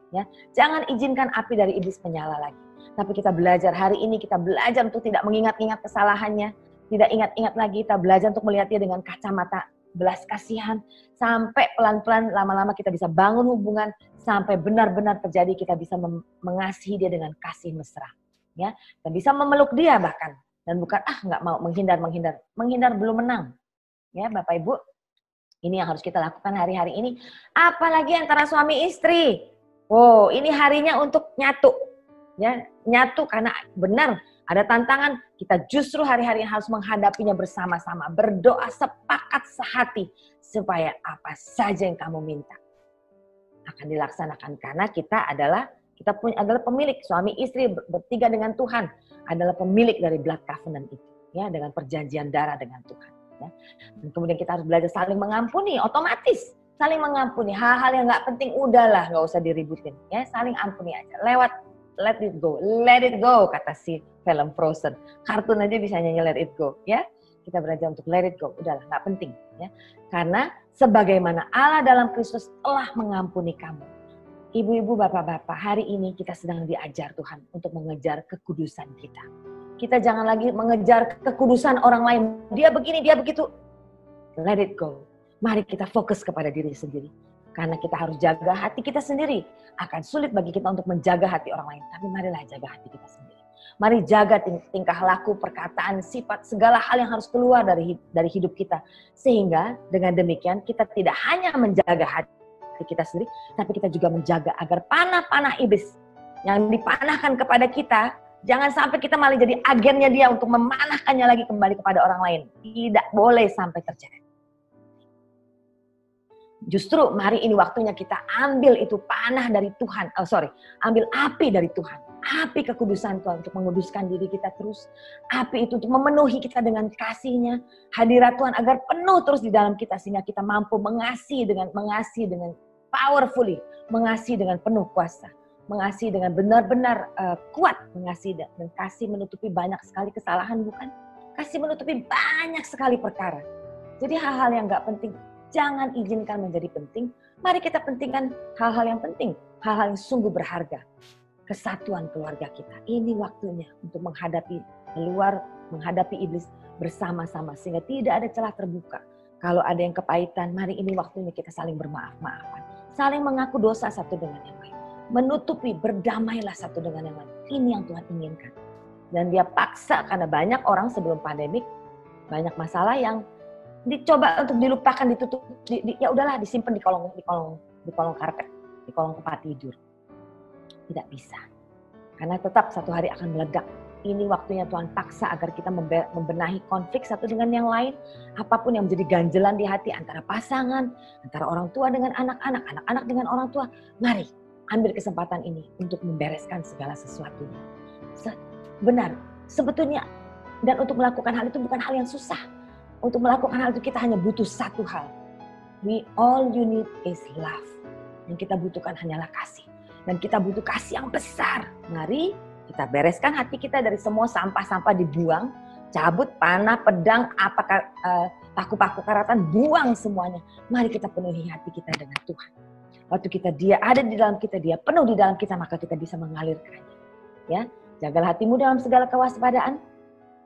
Ya, jangan izinkan api dari iblis menyala lagi. Tapi kita belajar hari ini, kita belajar untuk tidak mengingat-ingat kesalahannya, tidak ingat-ingat lagi, kita belajar untuk melihat dia dengan kacamata belas kasihan, sampai pelan-pelan lama-lama kita bisa bangun hubungan, sampai benar-benar terjadi kita bisa mengasihi dia dengan kasih mesra. Ya, dan bisa memeluk dia bahkan, dan bukan nggak mau menghindar belum menang. Ya, Bapak Ibu, ini yang harus kita lakukan hari-hari ini. Apalagi antara suami istri. Oh, ini harinya untuk nyatu. Ya, nyatu karena benar ada tantangan, kita justru hari-hari harus menghadapinya bersama-sama, berdoa sepakat sehati supaya apa saja yang kamu minta akan dilaksanakan, karena kita adalah pemilik, suami istri bertiga dengan Tuhan adalah pemilik dari blood covenant itu, ya, dengan perjanjian darah dengan Tuhan, ya. Dan kemudian kita harus belajar saling mengampuni, otomatis saling mengampuni hal-hal yang nggak penting, udahlah nggak usah diributin, ya, saling ampuni aja lewat let it go kata si film Frozen, kartun aja bisa nyanyi let it go, ya. Kita belajar untuk let it go, udahlah nggak penting, ya, karena sebagaimana Allah dalam Kristus telah mengampuni kamu. Ibu-ibu, bapak-bapak, hari ini kita sedang diajar Tuhan untuk mengejar kekudusan kita. Kita jangan lagi mengejar kekudusan orang lain, dia begini, dia begitu, let it go. Mari kita fokus kepada diri sendiri. Karena kita harus jaga hati kita sendiri. Akan sulit bagi kita untuk menjaga hati orang lain. Tapi marilah jaga hati kita sendiri. Mari jaga tingkah laku, perkataan, sifat, segala hal yang harus keluar dari hidup kita. Sehingga dengan demikian kita tidak hanya menjaga hati kita sendiri, tapi kita juga menjaga agar panah-panah iblis yang dipanahkan kepada kita, jangan sampai kita malah jadi agennya dia untuk memanahkannya lagi kembali kepada orang lain. Tidak boleh sampai terjadi. Justru mari ini waktunya kita ambil itu panah dari Tuhan, ambil api dari Tuhan, api kekudusan Tuhan untuk menguduskan diri kita terus, api itu untuk memenuhi kita dengan kasih-Nya, hadirat Tuhan agar penuh terus di dalam kita sehingga kita mampu mengasihi dengan powerfully, mengasihi dengan penuh kuasa, mengasihi dengan benar-benar kuat, mengasihi dan kasih menutupi banyak sekali kesalahan, bukan? kasih menutupi banyak sekali perkara. Jadi hal-hal yang gak penting, jangan izinkan menjadi penting. Mari kita pentingkan hal-hal yang penting, hal-hal yang sungguh berharga. Kesatuan keluarga kita, ini waktunya untuk menghadapi keluar, menghadapi iblis bersama-sama. Sehingga tidak ada celah terbuka. Kalau ada yang kepahitan, mari ini waktunya kita saling bermaaf-maafan. Saling mengaku dosa satu dengan yang lain. Menutupi, berdamailah satu dengan yang lain. Ini yang Tuhan inginkan. Dan dia paksa karena banyak orang sebelum pandemik, banyak masalah yang dicoba untuk dilupakan, ditutup, ya udahlah disimpan di kolong karpet, di kolong tempat tidur. Tidak bisa. Karena tetap satu hari akan meledak. Ini waktunya Tuhan paksa agar kita membenahi konflik satu dengan yang lain. Apapun yang menjadi ganjelan di hati antara pasangan, antara orang tua dengan anak-anak, anak-anak dengan orang tua. Mari ambil kesempatan ini untuk membereskan segala sesuatunya. Benar, sebetulnya dan untuk melakukan hal itu bukan hal yang susah. Untuk melakukan hal itu kita hanya butuh satu hal. All you need is love. Yang kita butuhkan hanyalah kasih. Dan kita butuh kasih yang besar. Mari kita bereskan hati kita dari semua sampah-sampah dibuang. Cabut panah, pedang, paku-paku karatan, buang semuanya. Mari kita penuhi hati kita dengan Tuhan. Waktu dia ada di dalam kita, dia penuh di dalam kita, maka kita bisa mengalirkannya. Ya, jagalah hatimu dalam segala kewaspadaan.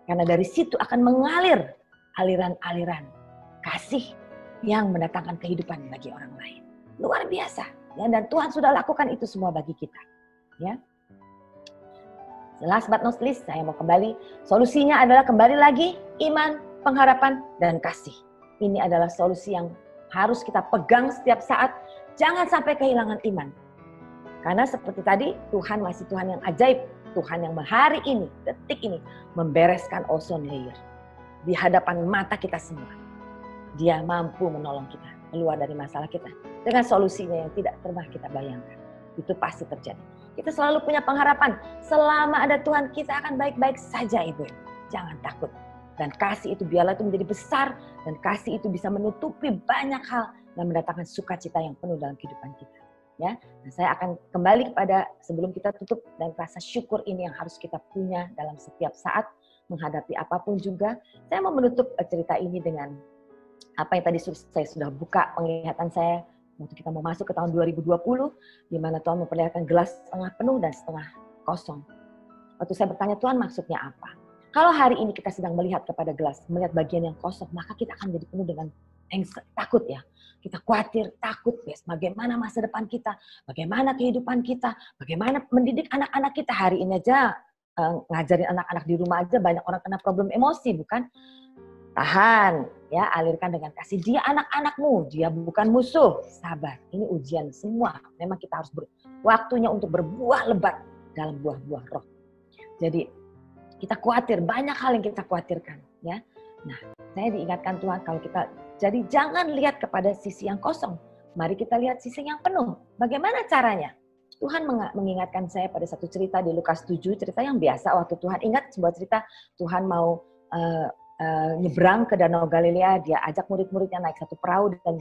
Karena dari situ akan mengalir aliran-aliran kasih yang mendatangkan kehidupan bagi orang lain. Luar biasa. Ya, dan Tuhan sudah lakukan itu semua bagi kita. Ya. Last but not least, saya mau kembali. Solusinya adalah kembali lagi iman, pengharapan, dan kasih. Ini adalah solusi yang harus kita pegang setiap saat. Jangan sampai kehilangan iman. Karena seperti tadi, Tuhan masih Tuhan yang ajaib. Tuhan yang hari ini, detik ini, membereskan ozone layer. Di hadapan mata kita semua. Dia mampu menolong kita keluar dari masalah kita dengan solusinya yang tidak pernah kita bayangkan. Itu pasti terjadi. Kita selalu punya pengharapan. Selama ada Tuhan, kita akan baik-baik saja, Ibu. Jangan takut. Dan kasih itu biarlah itu menjadi besar. Dan kasih itu bisa menutupi banyak hal dan mendatangkan sukacita yang penuh dalam kehidupan kita. Ya, nah, saya akan kembali kepada sebelum kita tutup dan rasa syukur ini yang harus kita punya dalam setiap saat. Menghadapi apapun juga. Saya mau menutup cerita ini dengan apa yang tadi saya sudah buka penglihatan saya waktu kita mau masuk ke tahun 2020, di mana Tuhan memperlihatkan gelas setengah penuh dan setengah kosong. Waktu saya bertanya, Tuhan maksudnya apa? Kalau hari ini kita sedang melihat kepada gelas, melihat bagian yang kosong, maka kita akan jadi penuh dengan takut ya. Kita khawatir, takut, bagaimana masa depan kita, bagaimana kehidupan kita, bagaimana mendidik anak-anak kita. Hari ini aja ngajarin anak-anak di rumah aja banyak orang kena problem emosi, bukan? Tahan, ya, alirkan dengan kasih. Dia anak-anakmu, dia bukan musuh. Sabar, ini ujian semua. Memang kita harus waktunya untuk berbuah lebat dalam buah-buah roh. Jadi kita khawatir, banyak hal yang kita khawatirkan, ya. Nah, saya diingatkan Tuhan kalau kita, jadi jangan lihat kepada sisi yang kosong. Mari kita lihat sisi yang penuh. Bagaimana caranya? Tuhan mengingatkan saya pada satu cerita di Lukas 7, cerita yang biasa waktu Tuhan ingat sebuah cerita Tuhan mau nyebrang ke Danau Galilea, dia ajak murid-muridnya naik satu perahu dan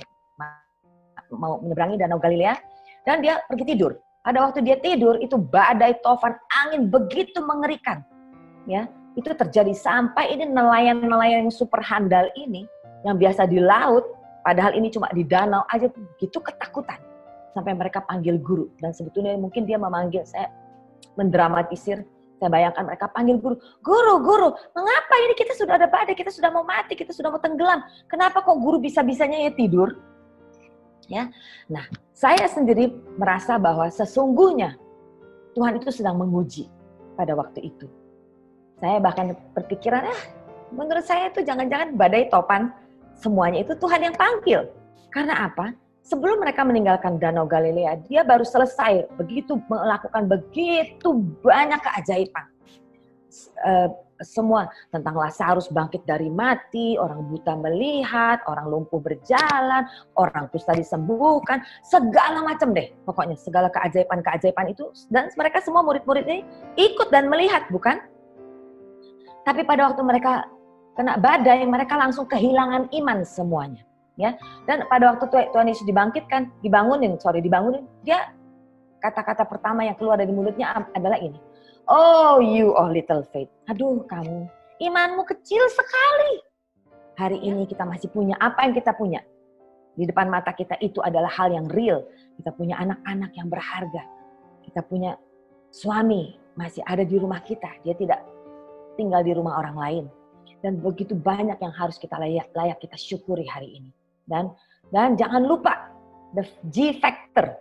mau menyeberangi Danau Galilea dan dia pergi tidur. Pada waktu dia tidur itu badai tofan, angin begitu mengerikan. Ya, itu terjadi sampai ini nelayan-nelayan yang super handal ini yang biasa di laut, padahal ini cuma di danau aja begitu ketakutan. Sampai mereka panggil guru. Dan sebetulnya mungkin dia memanggil, saya mendramatisir, saya bayangkan mereka panggil guru. Guru, mengapa ini kita sudah ada badai, kita sudah mau mati, kita sudah mau tenggelam. Kenapa kok guru bisa-bisanya ya tidur? Ya, nah saya sendiri merasa bahwa sesungguhnya Tuhan itu sedang menguji pada waktu itu. Saya bahkan berpikiran, menurut saya itu jangan-jangan badai topan, semuanya itu Tuhan yang panggil. Karena apa? Sebelum mereka meninggalkan Danau Galilea, dia baru selesai melakukan begitu banyak keajaiban. Semua tentang Lazarus bangkit dari mati, orang buta melihat, orang lumpuh berjalan, orang kusta disembuhkan, segala macam deh. Pokoknya segala keajaiban-keajaiban itu, dan mereka semua murid-murid ini ikut dan melihat, bukan? Tapi pada waktu mereka kena badai, mereka langsung kehilangan iman semuanya. Ya, dan pada waktu Tuhan Yesus dibangunin, dia kata-kata pertama yang keluar dari mulutnya adalah ini. Oh, you of little faith. Aduh, kamu imanmu kecil sekali. Hari ini kita masih punya apa yang kita punya. Di depan mata kita itu adalah hal yang real. Kita punya anak-anak yang berharga. Kita punya suami masih ada di rumah kita. Dia tidak tinggal di rumah orang lain. Dan begitu banyak yang harus kita layak kita syukuri hari ini. Dan jangan lupa the G factor.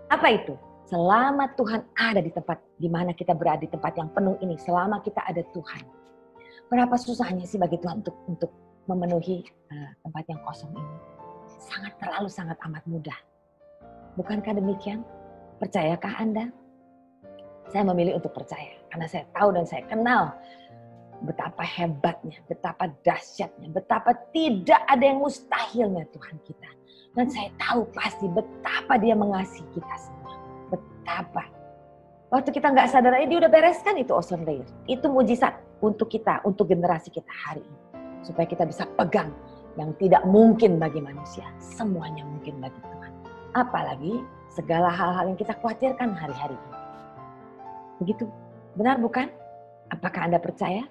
Apa itu? Selama Tuhan ada di tempat di mana kita berada di tempat yang penuh ini, selama kita ada Tuhan. Berapa susahnya sih bagi Tuhan untuk memenuhi tempat yang kosong ini? Sangat amat mudah. Bukankah demikian? Percayakah Anda? Saya memilih untuk percaya karena saya tahu dan saya kenal betapa hebatnya, betapa dahsyatnya, betapa tidak ada yang mustahilnya Tuhan kita. Dan saya tahu pasti betapa Dia mengasihi kita semua. Betapa. Waktu kita nggak sadar aja Dia udah bereskan itu ozone layer. Itu mujizat untuk kita, untuk generasi kita hari ini. Supaya kita bisa pegang yang tidak mungkin bagi manusia. Semuanya mungkin bagi Tuhan. Apalagi segala hal-hal yang kita khawatirkan hari-hari ini. Begitu. Benar bukan? Apakah Anda percaya?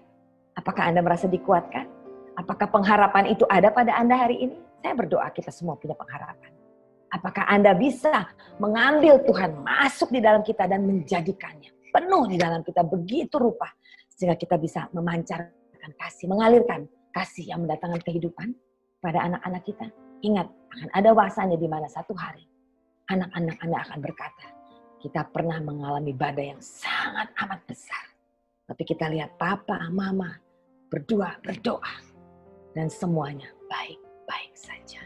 Apakah Anda merasa dikuatkan? Apakah pengharapan itu ada pada Anda hari ini? Saya berdoa kita semua punya pengharapan. Apakah Anda bisa mengambil Tuhan masuk di dalam kita dan menjadikannya penuh di dalam kita begitu rupa. Sehingga kita bisa memancarkan kasih, mengalirkan kasih yang mendatangkan kehidupan pada anak-anak kita. Ingat, akan ada masanya di mana satu hari anak-anak Anda akan berkata, kita pernah mengalami badai yang sangat amat besar. Tapi kita lihat papa, mama berdua berdoa. Dan semuanya baik-baik saja.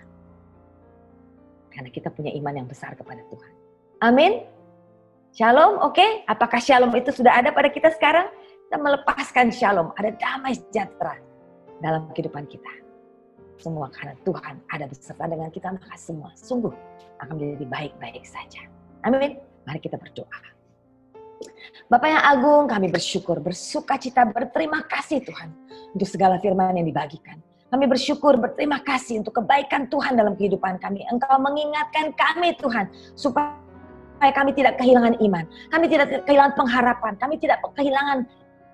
Karena kita punya iman yang besar kepada Tuhan. Amin. Shalom, oke? Apakah shalom itu sudah ada pada kita sekarang? Kita melepaskan shalom. Ada damai sejahtera dalam kehidupan kita. Semua karena Tuhan ada beserta dengan kita. Maka semua sungguh akan menjadi baik-baik saja. Amin. Mari kita berdoa. Bapa yang agung, kami bersyukur, bersuka cita, berterima kasih Tuhan untuk segala firman yang dibagikan. Kami bersyukur, berterima kasih untuk kebaikan Tuhan dalam kehidupan kami. Engkau mengingatkan kami Tuhan, supaya kami tidak kehilangan iman. Kami tidak kehilangan pengharapan. Kami tidak kehilangan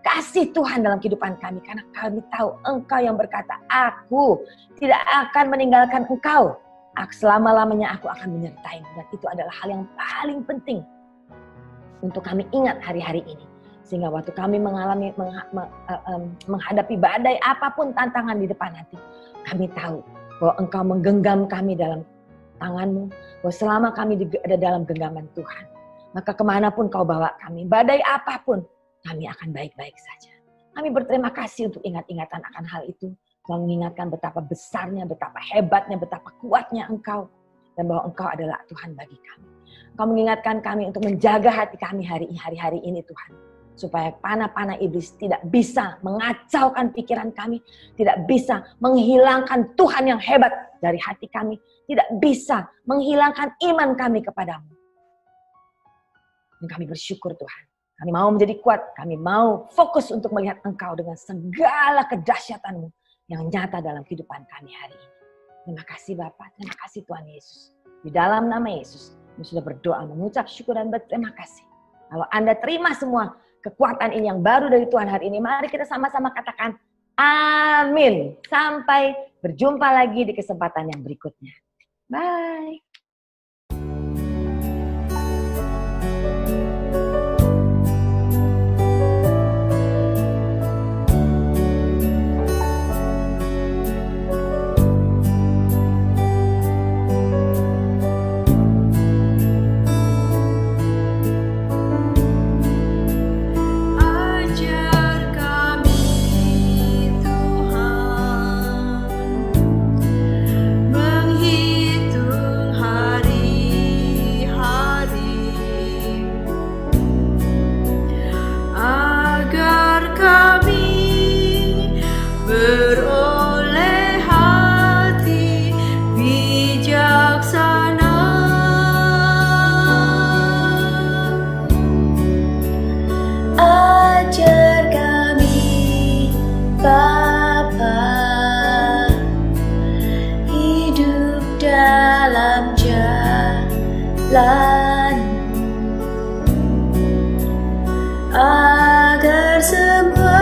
kasih Tuhan dalam kehidupan kami. Karena kami tahu Engkau yang berkata, aku tidak akan meninggalkan Engkau. Selama-lamanya aku akan menyertaimu. Dan itu adalah hal yang paling penting untuk kami ingat hari-hari ini. Sehingga waktu kami menghadapi badai apapun tantangan di depan nanti, kami tahu bahwa Engkau menggenggam kami dalam tangan-Mu, bahwa selama kami ada dalam genggaman Tuhan, maka kemanapun Kau bawa kami, badai apapun, kami akan baik-baik saja. Kami berterima kasih untuk ingat-ingatan akan hal itu, mengingatkan betapa besarnya, betapa hebatnya, betapa kuatnya Engkau, dan bahwa Engkau adalah Tuhan bagi kami. Engkau mengingatkan kami untuk menjaga hati kami hari-hari ini Tuhan. Supaya panah-panah iblis tidak bisa mengacaukan pikiran kami. Tidak bisa menghilangkan Tuhan yang hebat dari hati kami. Tidak bisa menghilangkan iman kami kepadamu. Dan kami bersyukur Tuhan. Kami mau menjadi kuat. Kami mau fokus untuk melihat Engkau dengan segala kedahsyatan-Mu yang nyata dalam kehidupan kami hari ini. Terima kasih Bapa. Terima kasih Tuhan Yesus. Di dalam nama Yesus. Kami sudah berdoa, mengucap syukur dan berterima kasih. Kalau Anda terima semua kekuatan ini yang baru dari Tuhan hari ini, mari kita sama-sama katakan amin. Sampai berjumpa lagi di kesempatan yang berikutnya. Bye. Agar semua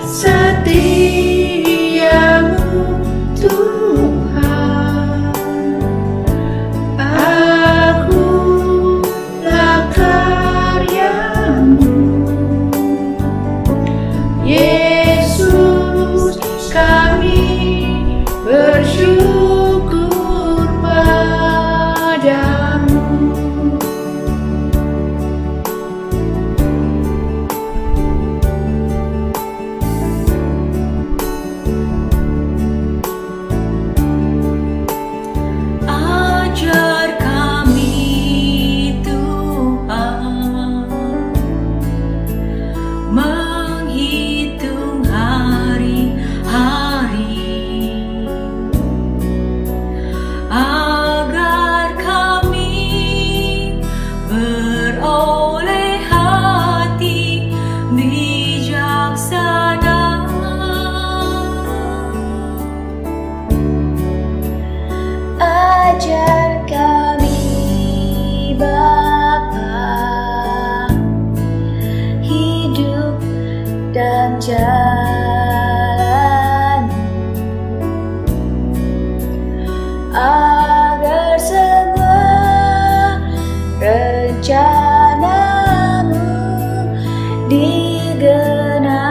setiamu Tuhan, akulah karyamu. Yesus, kami bersyukur padamu. Ajar kami Tuhan menghitung hari-hari, agar kami beroleh hati bijaksana. Ajar kami Bapa hidup dan jalan, agar semua rencanamu digenapi.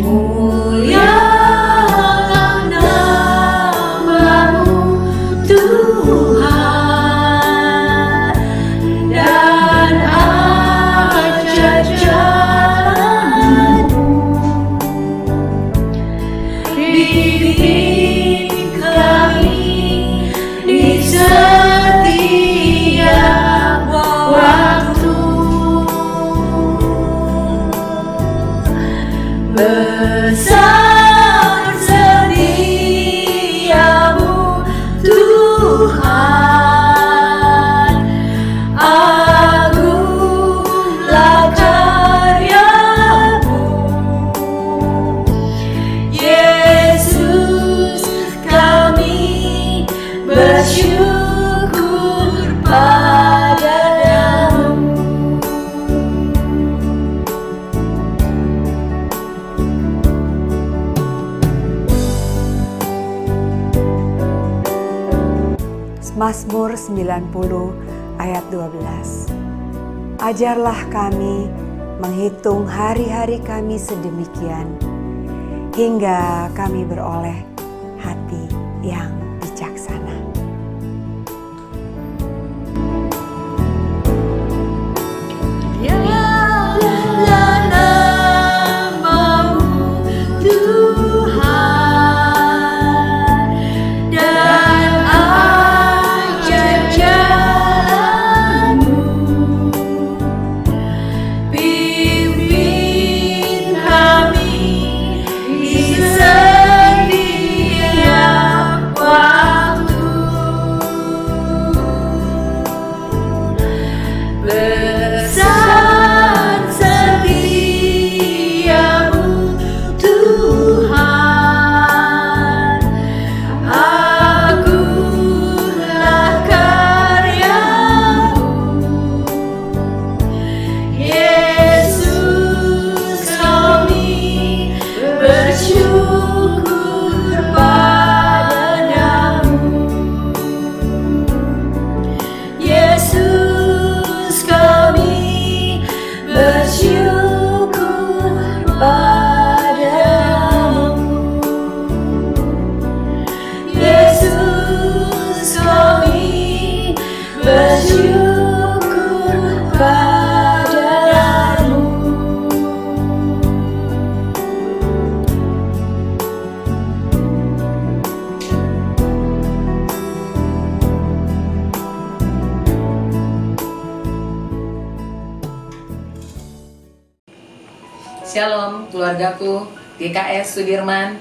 Mulialah namamu Tuhan, dan ajar jalanmu. Bimbing kami di setiap waktu, besar setiamu Tuhan, agunglah karyamu. Yesus, kami bersyukur padamu. Mazmur 90 ayat 12. Ajarlah kami menghitung hari-hari kami sedemikian, hingga kami beroleh hati yang bijaksana. Mulialah namamu Tuhan, dan ajar jalanmu. Bimbing kami di setiap waktu, besar setiamu Tuhan, agunglah karyamu. Yesus, kami bersyukur padamu. Yesus, kami bersyukur padamu. Yesus, kami bersyukur padamu. Shalom keluargaku, GKS Sudirman.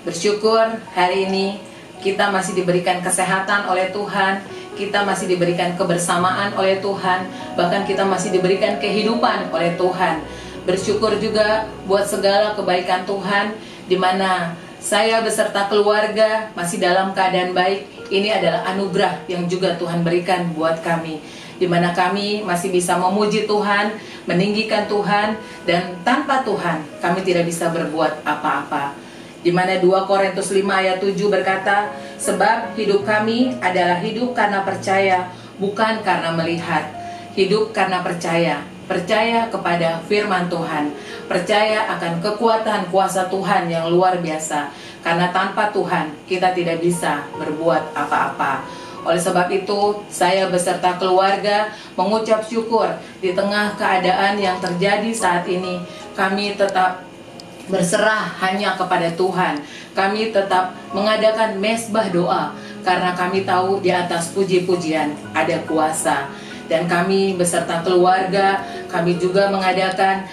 Bersyukur hari ini kita masih diberikan kesehatan oleh Tuhan, kita masih diberikan kebersamaan oleh Tuhan, bahkan kita masih diberikan kehidupan oleh Tuhan. Bersyukur juga buat segala kebaikan Tuhan, di mana saya beserta keluarga masih dalam keadaan baik. Ini adalah anugerah yang juga Tuhan berikan buat kami. di mana kami masih bisa memuji Tuhan, meninggikan Tuhan, dan tanpa Tuhan kami tidak bisa berbuat apa-apa. Di mana 2 Korintus 5 ayat 7 berkata, sebab hidup kami adalah hidup karena percaya, bukan karena melihat. Hidup karena percaya, percaya kepada firman Tuhan, percaya akan kekuatan kuasa Tuhan yang luar biasa. Karena tanpa Tuhan kita tidak bisa berbuat apa-apa. Oleh sebab itu, saya beserta keluarga mengucap syukur di tengah keadaan yang terjadi saat ini. Kami tetap berserah hanya kepada Tuhan. Kami tetap mengadakan mesbah doa karena kami tahu di atas puji-pujian ada kuasa. Dan kami beserta keluarga, kami juga mengadakan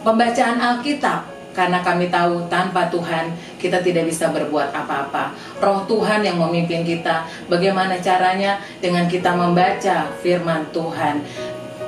pembacaan Alkitab karena kami tahu tanpa Tuhan kita tidak bisa berbuat apa-apa. Roh Tuhan yang memimpin kita. Bagaimana caranya? Dengan kita membaca firman Tuhan.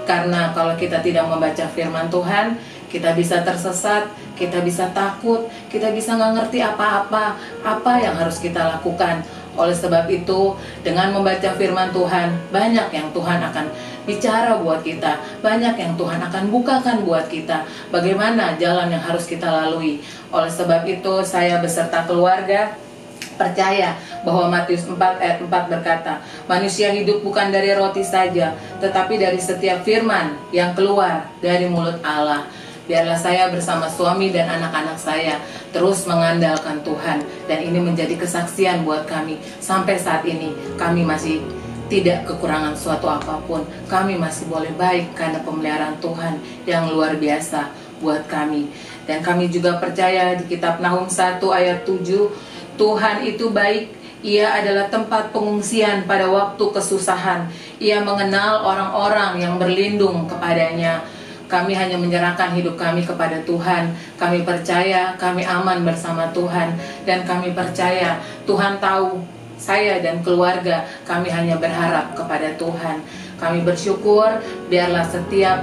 Karena kalau kita tidak membaca firman Tuhan, kita bisa tersesat, kita bisa takut, kita bisa nggak ngerti apa-apa, apa yang harus kita lakukan. Oleh sebab itu, dengan membaca firman Tuhan, banyak yang Tuhan akan bicara buat kita, banyak yang Tuhan akan bukakan buat kita, bagaimana jalan yang harus kita lalui. Oleh sebab itu, saya beserta keluarga percaya bahwa Matius 4 ayat 4 berkata, manusia hidup bukan dari roti saja, tetapi dari setiap firman yang keluar dari mulut Allah. Biarlah saya bersama suami dan anak-anak saya terus mengandalkan Tuhan. Dan ini menjadi kesaksian buat kami. Sampai saat ini kami masih tidak kekurangan suatu apapun. Kami masih boleh baik karena pemeliharaan Tuhan yang luar biasa buat kami. Dan kami juga percaya di kitab Nahum 1 ayat 7, Tuhan itu baik. Ia adalah tempat pengungsian pada waktu kesusahan. Ia mengenal orang-orang yang berlindung kepadanya. Kami hanya menyerahkan hidup kami kepada Tuhan. Kami percaya kami aman bersama Tuhan. Dan kami percaya Tuhan tahu saya dan keluarga. Kami hanya berharap kepada Tuhan. Kami bersyukur biarlah setiap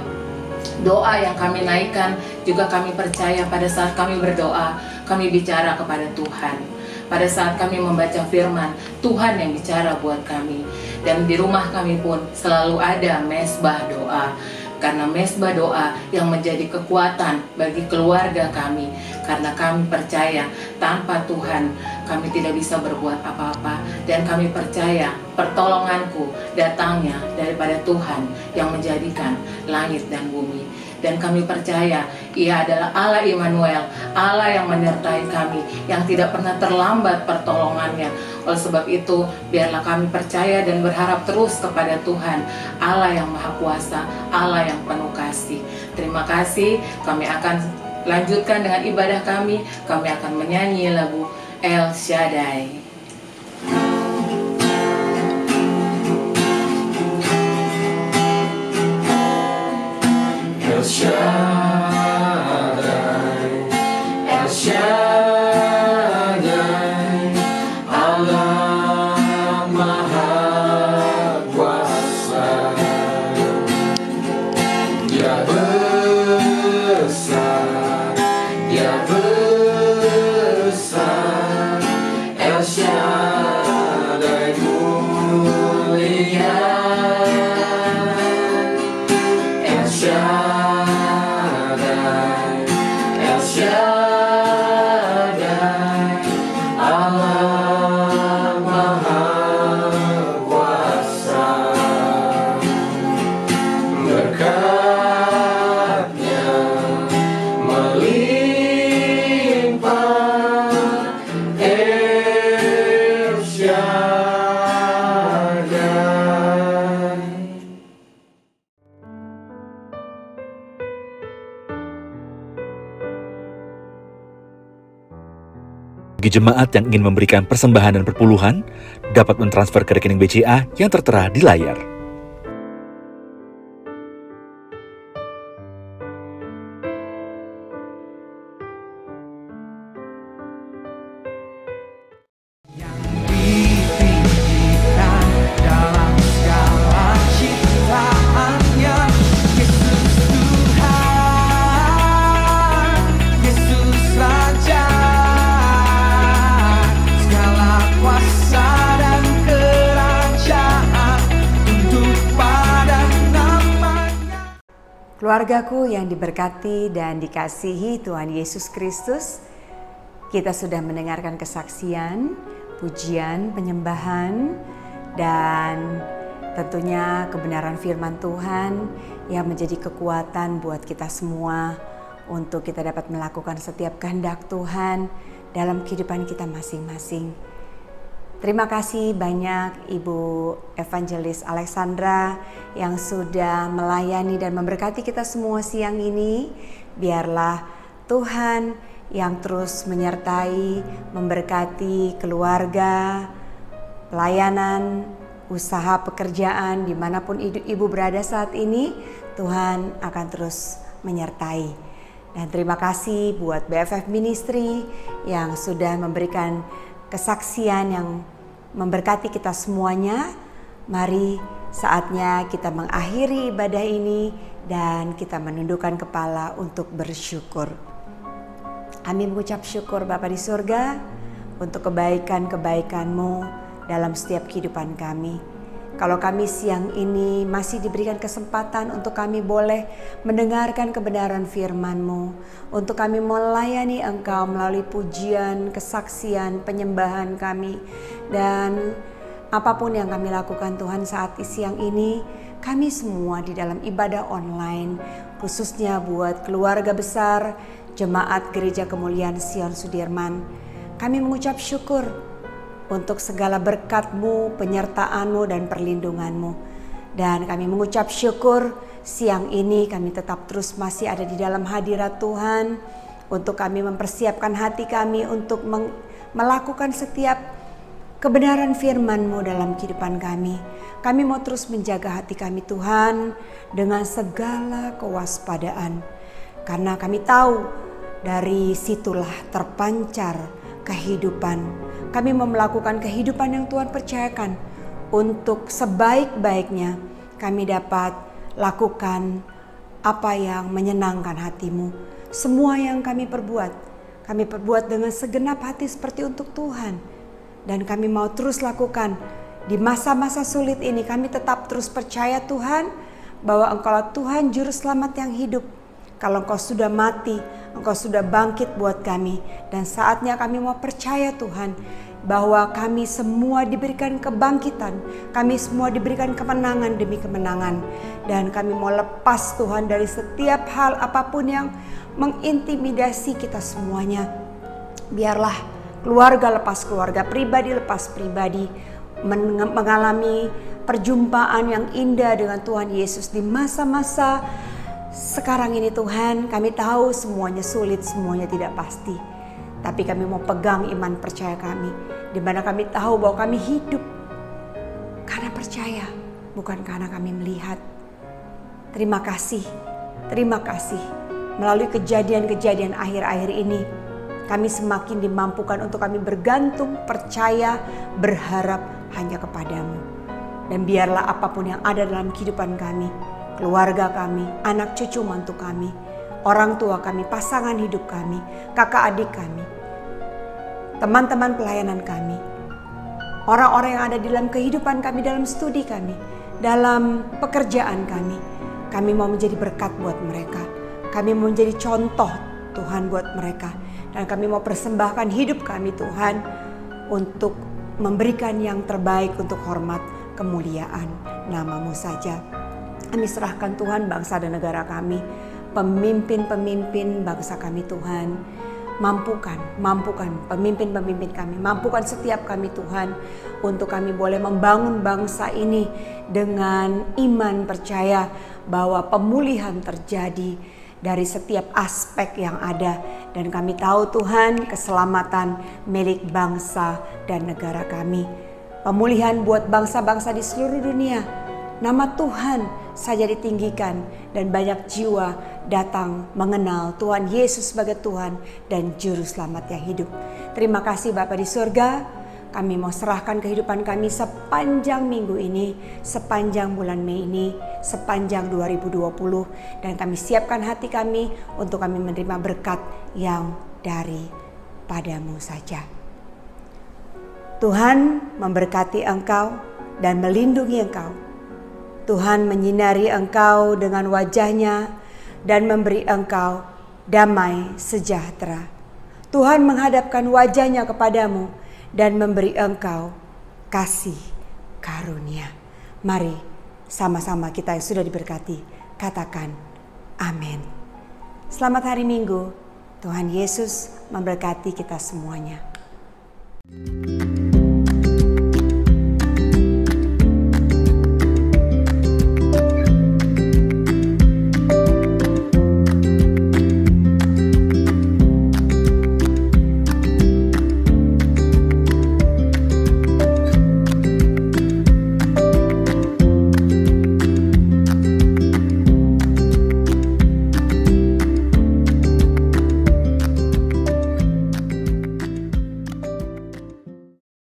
doa yang kami naikkan juga kami percaya pada saat kami berdoa, kami bicara kepada Tuhan. Pada saat kami membaca firman, Tuhan yang bicara buat kami. Dan di rumah kami pun selalu ada mesbah doa. Karena mesbah doa yang menjadi kekuatan bagi keluarga kami. Karena kami percaya tanpa Tuhan kami tidak bisa berbuat apa-apa. Dan kami percaya pertolonganku datangnya daripada Tuhan yang menjadikan langit dan bumi. Dan kami percaya Ia adalah Allah Immanuel, Allah yang menyertai kami, yang tidak pernah terlambat pertolongannya. Oleh sebab itu, biarlah kami percaya dan berharap terus kepada Tuhan, Allah yang Maha Kuasa, Allah yang penuh kasih. Terima kasih, kami akan lanjutkan dengan ibadah kami. Kami akan menyanyi lagu El Shaddai. El Shaddai, El Shaddai, Allah Maha Kuasa. Dia besar, Dia besar, El Shaddai mulia, El Shaddai. Bagi jemaat yang ingin memberikan persembahan dan perpuluhan, dapat mentransfer ke rekening BCA yang tertera di layar. Kuasa dan kerajaan Keluargaku yang diberkati dan dikasihi Tuhan Yesus Kristus, kita sudah mendengarkan kesaksian, pujian, penyembahan, dan tentunya kebenaran firman Tuhan yang menjadi kekuatan buat kita semua untuk kita dapat melakukan setiap kehendak Tuhan dalam kehidupan kita masing-masing. Terima kasih banyak Ibu Evangelis Alexandra yang sudah melayani dan memberkati kita semua siang ini. Biarlah Tuhan yang terus menyertai, memberkati keluarga, pelayanan, usaha, pekerjaan, dimanapun Ibu berada saat ini, Tuhan akan terus menyertai. Dan terima kasih buat BFF Ministry yang sudah memberikan kesaksian yang memberkati kita semuanya. Mari saatnya kita mengakhiri ibadah ini dan kita menundukkan kepala untuk bersyukur. Kami mengucap syukur Bapa di surga untuk kebaikan-kebaikan-Mu dalam setiap kehidupan kami. Kalau kami siang ini masih diberikan kesempatan untuk kami boleh mendengarkan kebenaran firman-Mu, untuk kami melayani Engkau melalui pujian, kesaksian, penyembahan kami, dan apapun yang kami lakukan Tuhan saat siang ini, kami semua di dalam ibadah online, khususnya buat keluarga besar Jemaat Gereja Kemuliaan Sion Sudirman, kami mengucap syukur untuk segala berkat-Mu, penyertaan-Mu, dan perlindungan-Mu. Dan kami mengucap syukur siang ini kami tetap terus masih ada di dalam hadirat Tuhan, untuk kami mempersiapkan hati kami untuk melakukan setiap kebenaran firman-Mu dalam kehidupan kami. Kami mau terus menjaga hati kami Tuhan dengan segala kewaspadaan. Karena kami tahu dari situlah terpancar kehidupan. Kami mau melakukan kehidupan yang Tuhan percayakan untuk sebaik-baiknya kami dapat lakukan apa yang menyenangkan hati-Mu. Semua yang kami perbuat dengan segenap hati seperti untuk Tuhan. Dan kami mau terus lakukan di masa-masa sulit ini. Kami tetap terus percaya Tuhan bahwa Engkaulah Tuhan Juru Selamat yang hidup. Kalau Engkau sudah mati, Engkau sudah bangkit buat kami. Dan saatnya kami mau percaya Tuhan bahwa kami semua diberikan kebangkitan. Kami semua diberikan kemenangan demi kemenangan. Dan kami mau lepas Tuhan dari setiap hal apapun yang mengintimidasi kita semuanya. Biarlah keluarga lepas keluarga, pribadi lepas pribadi, mengalami perjumpaan yang indah dengan Tuhan Yesus di masa-masa sekarang ini. Tuhan, kami tahu semuanya sulit, semuanya tidak pasti. Tapi kami mau pegang iman percaya kami, di mana kami tahu bahwa kami hidup karena percaya, bukan karena kami melihat. Terima kasih. Melalui kejadian-kejadian akhir-akhir ini, kami semakin dimampukan untuk kami bergantung, percaya, berharap hanya kepadamu. Dan biarlah apapun yang ada dalam kehidupan kami, keluarga kami, anak cucu mantu kami, orang tua kami, pasangan hidup kami, kakak adik kami, teman-teman pelayanan kami, orang-orang yang ada di dalam kehidupan kami, dalam studi kami, dalam pekerjaan kami mau menjadi berkat buat mereka. Kami mau menjadi contoh Tuhan buat mereka. Dan kami mau persembahkan hidup kami Tuhan untuk memberikan yang terbaik untuk hormat kemuliaan nama-Mu saja. Kami serahkan Tuhan bangsa dan negara kami, pemimpin-pemimpin bangsa kami Tuhan. Mampukan pemimpin-pemimpin kami, mampukan setiap kami Tuhan, untuk kami boleh membangun bangsa ini dengan iman percaya bahwa pemulihan terjadi dari setiap aspek yang ada. Dan kami tahu Tuhan, keselamatan milik bangsa dan negara kami. Pemulihan buat bangsa-bangsa di seluruh dunia. Nama Tuhan saja ditinggikan dan banyak jiwa datang mengenal Tuhan Yesus sebagai Tuhan dan Juru Selamat yang hidup. Terima kasih Bapa di surga. Kami mau serahkan kehidupan kami sepanjang minggu ini, sepanjang bulan Mei ini, sepanjang 2020. Dan kami siapkan hati kami untuk kami menerima berkat yang daripada-Mu saja. Tuhan memberkati engkau dan melindungi engkau. Tuhan menyinari engkau dengan wajah-Nya dan memberi engkau damai sejahtera. Tuhan menghadapkan wajahnya kepadamu dan memberi engkau kasih karunia. Mari sama-sama kita yang sudah diberkati katakan amin. Selamat hari Minggu. Tuhan Yesus memberkati kita semuanya.